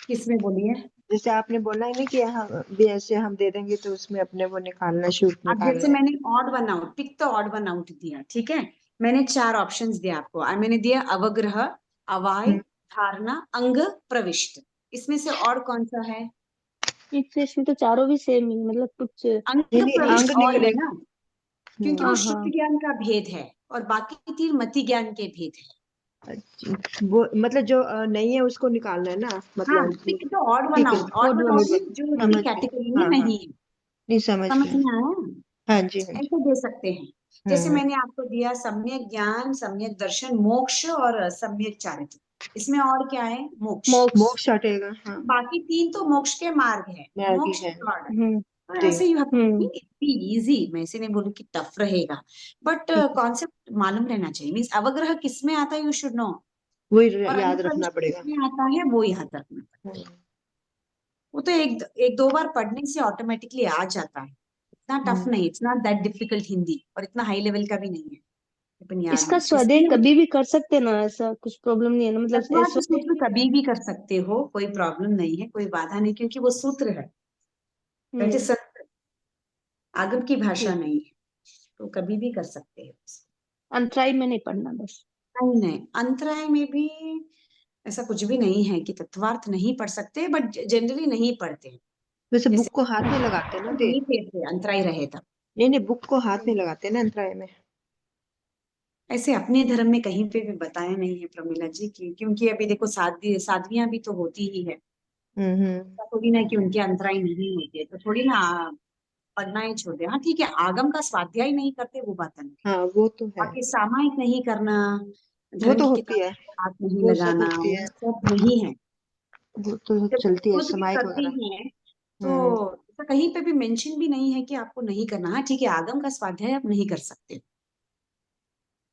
किसमें बोलिए? जैसे आपने बोला है ना कि हम भी ऐसे हम दे देंगे तो उसमें अपने वो निकालना, शूट अब निकालना जैसे है। मैंने odd one out, pick the odd one out दिया, ठीक है। मैंने 4 ऑप्शंस दिया आपको, और मैंने दिया अवग्रह, अवाय, धारणा, अंग, प्रविष्ट। इसमें से और कौन सा है? इसमें तो चारों भी सेम ही, मतलब कुछ। अंग नहीं नहीं, प्रविष्ट अंग और है निकलेगा। ना, क्योंकि वो हाँ शुद्ध हाँ। ज्ञान का भेद है और बाकी 3 मति ज्ञान के भेद है। वो मतलब जो नहीं है उसको निकालना है ना, हाँ, मतलब। पिक द ऑड वन ठीक है, out. Odd Odd one one out out. में जो उसकी समझ गए। कैटेगरी में हाँ हाँ, नहीं है। नहीं समझ समझ गए। में आया? हाँ जी हाँ जी। ऐसे दे सकते हैं। जैसे हम्म। मैंने आपको दिया सम्यक ज्ञान, सम्यक दर्शन, मोक्ष और सम्यक चारित्र। इसमें और क्या है? मोक्ष। मोक्ष। मोक्ष हटेगा, हाँ। बाकी 3 तो मोक्ष के मार्ग है, मैगी मोक्ष है। लॉर्ड है। हम्म तो जी। ऐसे यू हैव हम्म। इतनी इजी, मैं ऐसे नहीं बोलूँ कि टफ रहेगा, बट ठीक है, कॉन्सेप्ट मालूम रहना चाहिए। मीन्स अवग्रह किस में आता है, यू शुड नो। वही और याद रखना अनुप्रविष्ट पड़ेगा। किसमें आता है, वो याद रखना पड़ेगा। हम्म। वो तो एक दो बार पढ़ने से ऑटोमेटिकली आ जाता है। इतना टफ नहीं, it's not that difficult Hindi, और इतना हाई लेवल का भी नहीं है। अपन याद इसका नहीं स्वाध्याय इसलिए कभी भी कर सकते हैं ना, ऐसा कुछ प्रॉब्लम नहीं है ना, मतलब तत्वार्थ सूत्र स्वाध्याय। कभी भी कर सकते हो, कोई प्रॉब्लम नहीं है, कोई बाधा नहीं, क्योंकि वो सूत्र है। That hmm. इज आगम की भाषा ठीक। नहीं है, तो कभी भी कर सकते हैं। अंतराय में नहीं पढ़ना बस। नहीं नहीं, अंतराय में भी ऐसा कुछ भी नहीं है कि तत्वार्थ नहीं पढ़ सकते, बट जनरली नहीं पढ़ते हैं। वैसे बुक जैसे को हाथ में लगाते हैं ना दे। नहीं फेरते, अंतराय रहे तब। नहीं नहीं, बुक को हाथ में लगाते हैं ना अंतराय में। ऐसे अपने धर्म में कहीं पे भी बताया नहीं है प्रमिला जी की, क्योंकि अभी देखो साध्वियां भी तो होती ही है। हम्म। ऐसा थोड़ी ना कि उनके अंतराय नहीं होते है, तो थोड़ी ना पढ़ना ही छोड़ दे। हाँ ठीक है, आगम का स्वाध्याय नहीं करते वो बात नहीं, हाँ वो तो है। बाकी सामायिक नहीं करना, वो धर्म तो की होती किताबों है, को हाथ नहीं वो सब लगाना, होती वो है। सब नहीं है। वो तो जब चलती है, खुद भी समाइक करते वगैरह। हैं तो हम्म। ऐसा कहीं पे भी मेंशन भी नहीं है कि आपको नहीं करना। हाँ ठीक है, आगम का स्वाध्याय आप नहीं कर सकते,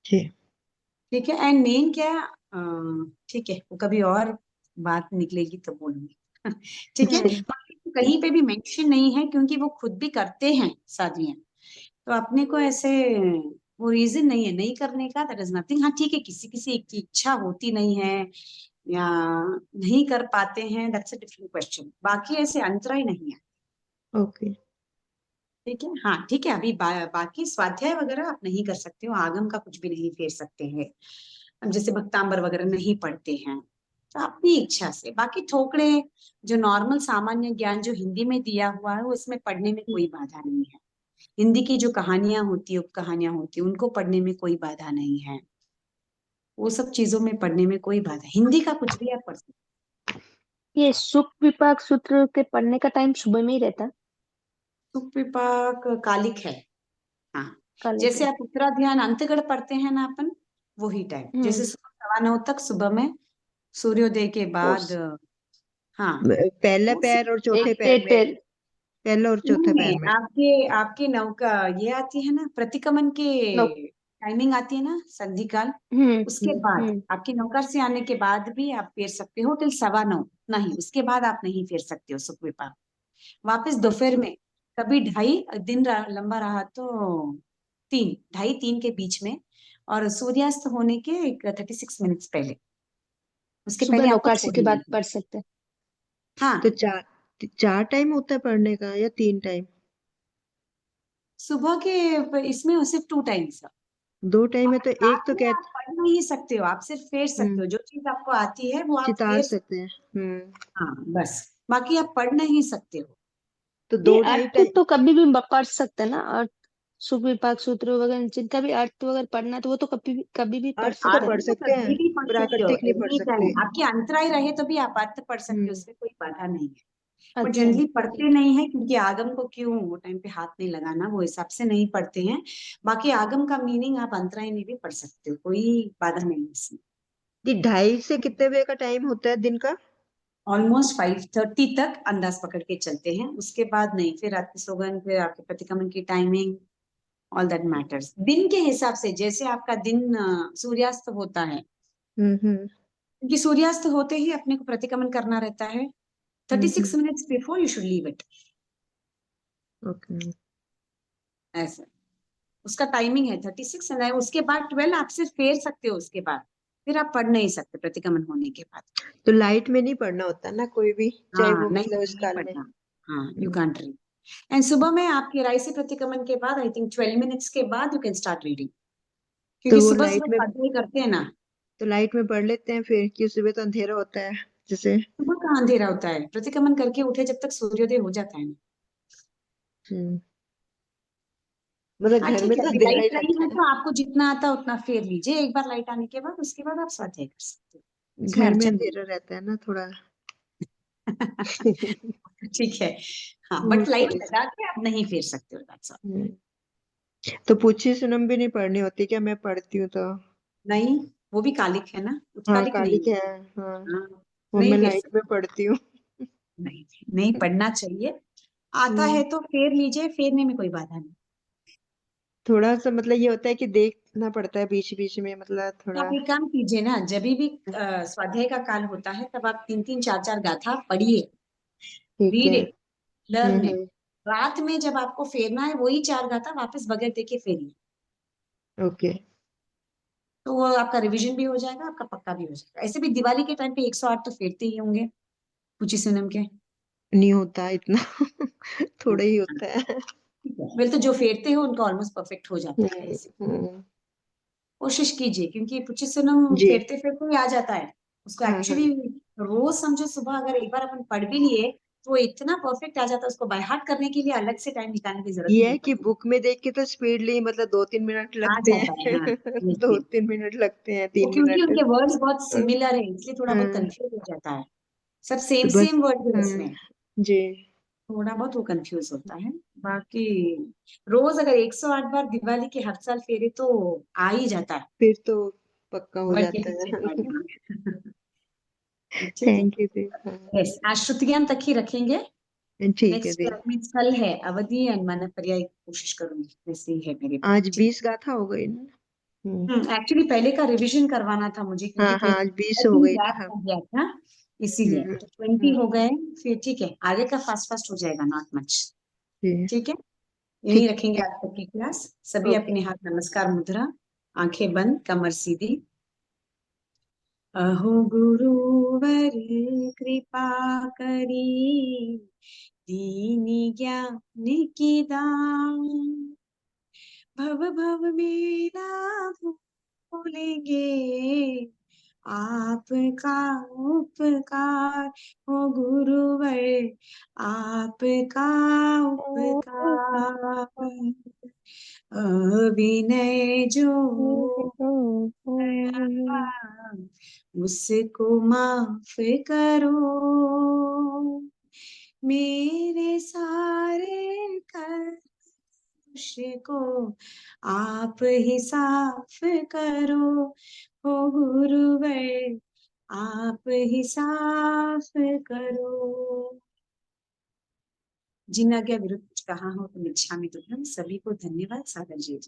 जी। ठीक है। एंड मेन क्या, ठीक है, वो कभी और बात निकलेगी तो बोलूंगी। ठीक है, हम्म। बाकी तो कहीं पे भी मेंशन नहीं है, क्योंकि वो खुद भी करते हैं साधवियां। तो अपने को ऐसे वो रीजन नहीं है नहीं करने का, दैट इज नथिंग। हाँ ठीक है, किसी किसी की इच्छा होती नहीं है या नहीं कर पाते हैं, दैट्स अ डिफरेंट क्वेश्चन। बाकी ऐसे अंतराय नहीं है, ओके। ठीक है। हाँ ठीक है, अभी बाकी स्वाध्याय वगैरह आप नहीं कर सकते हो, आगम का कुछ भी नहीं फेर सकते हैं। अब जैसे भक्तांबर वगैरह नहीं पढ़ते हैं, तो अपनी इच्छा से। बाकी थोकड़े जो नॉर्मल सामान्य ज्ञान जो हिंदी में दिया हुआ है, वो इसमें पढ़ने में कोई बाधा नहीं है। हिंदी की जो कहानियां होती है, उप कहानियां होती है, उनको पढ़ने में कोई बाधा नहीं है। वो सब चीजों में पढ़ने में कोई बाधा, हिंदी का कुछ भी आप पढ़ सकते ये सुख विपाक सूत्र के पढ़ने का टाइम सुबह में ही रहता है? हो। सुख विपाक कालिक है, हाँ। काले जैसे के। आप उत्तराध्यान अंतगढ़ पढ़ते हैं ना अपन, वही टाइम, हम्म। जैसे सुबह 9:15 तक सुबह में, सूर्योदय के बाद। कोर्स। हाँ, पहले वो पैर और चौथे एक पैर में, टेल। पहले और नहीं चौथे पैर नहीं, में। आपके आपके नौका ये आती है ना, प्रतिक्रमण के नो। टाइमिंग आती है ना, संधि काल। हम्म। उसके बाद हम्म। आपके नौकर से आने के बाद भी आप फेर सकते हो टिल 9:15, नहीं उसके बाद आप नहीं फेर सकते हो सुख विपाक। वापस दोपहर में कभी 2:30 दिन लंबा रहा तो 3, 2:30-3 के बीच में, और सूर्यास्त होने के 36 मिनट्स पहले, उसके सुबह पहले आपको नौकासी छोड़ के देना बाद है। पढ़ सकते हैं। तो हाँ, चार टाइम होता है पढ़ने का या 3 टाइम? सुबह के इसमें सिर्फ 2 टाइम्स। 2 टाइम है और तो रात एक तो में कह। आप पढ़ नहीं सकते हो, आप सिर्फ फेर सकते हम्म। हो, जो चीज आपको आती है वो आप चितार फेर सकते हैं। हाँ बस, बाकी आप पढ़ नहीं सकते हो। तो ये दो ढाई अर्थ टाइम तो कभी भी पढ़ सकते हैं ना, अर्थ सुख विपाक सूत्र वगैरह जिनका भी अर्थ वगैरह पढ़ना है तो वो तो कभी भी पढ़ अर्थ तो सकते अर्थ हैं पढ़ ना। तो सकते कभी हैं, भी पढ़ सकते हो, प्राकृतिक नहीं पढ़ एनी सकते। टाइम आपकी अंतराय रहे तो भी आप अर्थ पढ़ सकते हो, हम्म। उसमें कोई बाधा नहीं है। और अच्छा। जनरली पढ़ते ठीक है। नहीं है, क्योंकि आगम को क्यों वो टाइम पे हाथ नहीं लगाना, वो हिसाब से नहीं पढ़ते हैं। बाकी आगम का मीनिंग आप अंतराय में भी पढ़ सकते हो, कोई बाधा नहीं है इसमें। ये 2:30 से कितने बजे का टाइम होता है दिन का? ऑलमोस्ट 5:30 तक अंदाज पकड़ के चलते हैं, उसके बाद नहीं, फिर आपकी सोगन, फिर आपके प्रतिक्रमण की टाइमिंग, ऑल दैट मैटर्स। दिन के हिसाब से जैसे आपका दिन सूर्यास्त होता है, हम्म। क्योंकि सूर्यास्त होते ही अपने को प्रतिक्रमण करना रहता है, thirty hmm. Six minutes before you should leave it, okay. ऐसा उसका टाइमिंग है 36, एंड उसके बाद 12 आप सिर्फ फेर सकते हो, उसके बाद फिर आप पढ़ नहीं सकते प्रतिक्रमण होने के बाद। तो लाइट में नहीं पढ़ना होता ना कोई भी, चाहे हाँ वो नहीं मतलब उस नहीं काल में। पढ़ना। हाँ यू कांट रीड। एंड सुबह में आपके राय से प्रतिक्रमण के बाद आई थिंक 12 मिनट्स के बाद यू कैन स्टार्ट रीडिंग, तो क्योंकि वो सुबह लाइट सुबह में, पढ़ाई करते हैं ना। तो लाइट में पढ़ लेते हैं फिर, कि सुबह तो अंधेरा होता है जैसे। सुबह कहाँ अंधेरा होता है, प्रतिक्रमण करके उठे जब तक सूर्योदय हो जाता है ना। हम्म, मतलब हाँ घर में ठीक है, तो अभी अंधेरा ही लाइट नहीं रहता है है। तो आपको जितना आता है उतना फेर लीजिए एक बार लाइट आने के बाद, उसके बाद आप स्वाध्याय कर सकते हो, उसमें घर में अड़चन अंधेरा रहता है ना थोड़ा। नहीं। ठीक है। हाँ वो बट लाइट थोड़ी सी। लगा के आप नहीं फेर सकते हो, that's all। हम्म, तो पूछी सुनम भी नहीं पढ़नी होती क्या? मैं पढ़ती हूँ तो। नहीं, वो भी कालिक है ना, हाँ उत्कालिक नहीं कालिक है। है। हाँ, हाँ वो नहीं मैं फेर लाइट सकते। में पढ़ती हूँ। नहीं नहीं पढ़ना चाहिए, आता हम्म, है तो फेर लीजिए, फेरने में कोई बाधा नहीं। थोड़ा सा मतलब ये होता है कि देखना पड़ता है बीच बीच में, मतलब तो थोड़ा। आप एक काम कीजिए ना, जब भी स्वाध्याय का काल होता है तब आप 3 3 4 4 गाथा पढ़िए, ठीक रीड है। It, learn it. हम्म। रात में जब आपको फेरना है वही 4 गाथा वापस बगैर देखे फेरिए, ओके। तो वो आपका रिवीजन भी हो जाएगा, आपका पक्का भी हो जाएगा। ऐसे भी दिवाली के टाइम पे 108 तो फेरते ही होंगे पूछी सुनम के। नहीं होता इतना। थोड़ा ही होता है। वेल तो जो फेरते हो उनका ऑलमोस्ट परफेक्ट हो जाता है ऐसे। हम्म। कोशिश कीजिए, क्योंकि पूछी सुनम जी। फेरते फेरते ही आ जाता है उसको हाँ हाँ। एक्चुअली। रोज समझो सुबह अगर एक बार अपन पढ़ भी लिए तो वो इतना परफेक्ट आ जाता है, उसको बाय हार्ट करने के लिए अलग से टाइम निकालने की जरूरत ये नहीं है कि पड़ती। बुक में देख के तो स्पीडली मतलब 2 3 मिनट आ लगते जाता है हाँ। हैं। यस दो यस। तीन मिनट लगते हैं, वो तीन क्योंकि मिनट उनके वर्ड्स बहुत हाँ सिमिलर है इसलिए थोड़ा बहुत हाँ, कंफ्यूज हो जाता है, सब तो सेम बस। सेम वर्ड है हाँ इसमें, जी। थोड़ा बहुत वो कंफ्यूज होता है। बाकी रोज अगर 108 बार दिवाली के हर साल फेरे तो आ ही जाता है फिर तो पक्का हो वर्ड के जाता पीछे है। वर्ड। ठीक है। थैंक यू दी। हाँ यस, आज श्रुतिज्ञान तक ही रखेंगे। ठीक है नेक्स्ट दी। क्लास में स्थल है अवधि एंड मानव पर्याय, कोशिश करूंगी वैसे ही है मेरे पास, आज ठीक। 20 गाथा हो गई ना। एक्चुअली पहले का रिवीजन करवाना था मुझे, क्योंकि हाँ हाँ, आज 20 हो गई ना। गैप हाँ। हो गया था, इसीलिए हम्म तो 20 हम्म, हो गए। फिर ठीक है, आगे का फास्ट फास्ट हो जाएगा, नॉट मच। जी ठीक है, यही ठीक रखेंगे है। आज तक की क्लास। सभी ओके। अपने हाथ नमस्कार मुद्रा, आंखें बंद, कमर सीधी। अहो गुरुवर कृपा करी, दीनी ज्ञान की दान, भव भव मेरा भूलेंगे, आपका उपकार हो गुरुवर, आपका उपकार, अविनय जो गया उसको माफ करो, मेरे सारे कर्ष को आप ही साफ करो, हो गुरुवर आप ही साफ करो। जिन आज्ञा विरुद्ध कुछ कहा हो तो मिच्छामि दुक्कडम। सभी को धन्यवाद, सादर जी।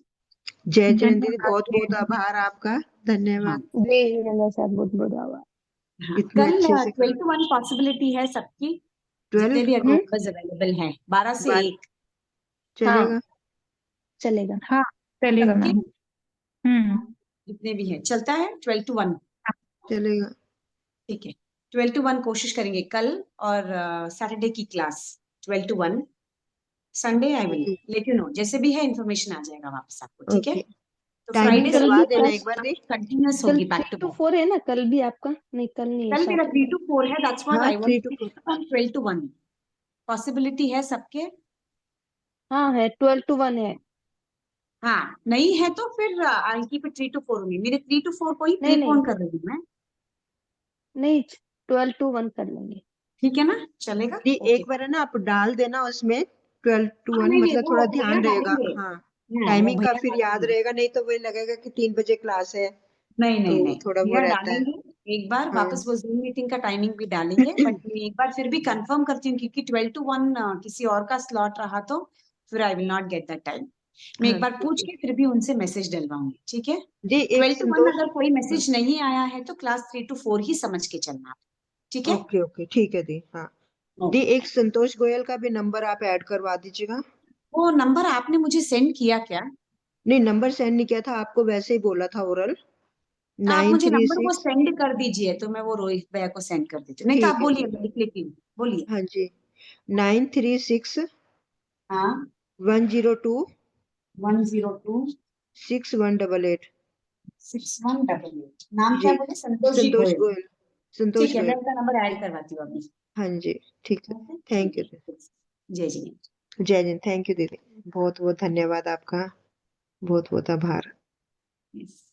जय जयंती दी, धन्यवाद। बहुत बहुत आभार आपका। हाँ धन्यवाद। जय हिंद साहब, बहुत बहुत आभार। हाँ, इतने कल अच्छे से 12 to 1 पॉसिबिलिटी है सबकी, जितने 12। भी हम्म। नंबर्स अवेलेबल हैं, 12 से बार 1 हाँ चलेगा। चलेगा। हाँ चलेगा सबके, मैम। हम्म। जितने भी हैं चलता है 12 to 1। चलेगा। ठीक है, 12 to 1 कोशिश करेंगे कल, और सैटरडे की class 12 to 1। Sunday I will जी लेट यू नो, जैसे भी है इन्फॉर्मेशन आ जाएगा वापस आपको, ठीक है। ओके। तो टाइमिंग फ्राइडे से कल करवा भी देना क्लास, एक बार दी। कंटिन्यूअस कल होगी बैक टू 3 to बैक। 4 है ना? कल भी आपका? नहीं, कल नहीं है, कल मेरा 3 सैटरडे। to 4 है, दैट्स व्हाट हाँ I want 3 to to 4। On 12 to 1। Possibility है सबके। हाँ है, 12 to 1 है। हाँ नहीं है तो फिर आई कीप इट 3 to 4 होंगे, मेरे 3 to 4 को ही नहीं नहीं प्रीपोन कर रही हूँ मैं। नहीं, 12 to 1 कर लेंगे। ठीक है ना, चलेगा। दी ओके। एक बार है ना आप डाल देना उसमें 12 to 1, नहीं नहीं, मतलब वो थोड़ा भैया ध्यान रहेगा। डालेंगे। हाँ हाँ वो टाइमिंग का भैया फिर याद डालेंगे। रहेगा, नहीं तो वही लगेगा कि 3 बजे क्लास है। नहीं नहीं तो नहीं, थोड़ा वो भैया रहता है। डालेंगे। एक बार हाँ। वापस वो जूम मीटिंग का टाइमिंग भी डालेंगे, बट मैं एक बार फिर भी कंफर्म करती हूँ, क्योंकि 12 to 1 किसी और का स्लॉट रहा तो फिर I will not get that time. मैं हाँ एक बार ठीक पूछ है के फिर भी उनसे मैसेज डलवाऊंगी, ठीक है। जी। एक 12 to 1 संतोष। अगर कोई हाँ, मैसेज नहीं आया है तो क्लास 3 to 4 ही समझ के चलना आप, ठीक है। ओके ओके ठीक है दी। हाँ दी, ओके। एक संतोष गोयल का भी नंबर आप ऐड करवा दीजिएगा। वो नंबर आपने मुझे सेंड किया क्या? नहीं नंबर सेंड नहीं किया था आपको, वैसे ही बोला था ओरल। आप मुझे नंबर को 936 सेंड कर दीजिए तो मैं वो रोहित भैया को सेंड कर देती हूँ, नहीं तो आप ठीक है बोलिए, ठीक मैं है। लिख लेती हूँ, बोलिए। हाँ जी 936 हाँ 102 102 6188 6188। नाम क्या जी बोले? संतोष जी संतोष गोयल। गोयल संतोष ठीक है, मैं गोयल। इनका नंबर ऐड करवाती हूँ अभी। हाँ जी ठीक है। Okay, thank you. जय जी। जय जिन। थैंक यू दीदी, बहुत बहुत धन्यवाद आपका, बहुत बहुत आभार। Yes.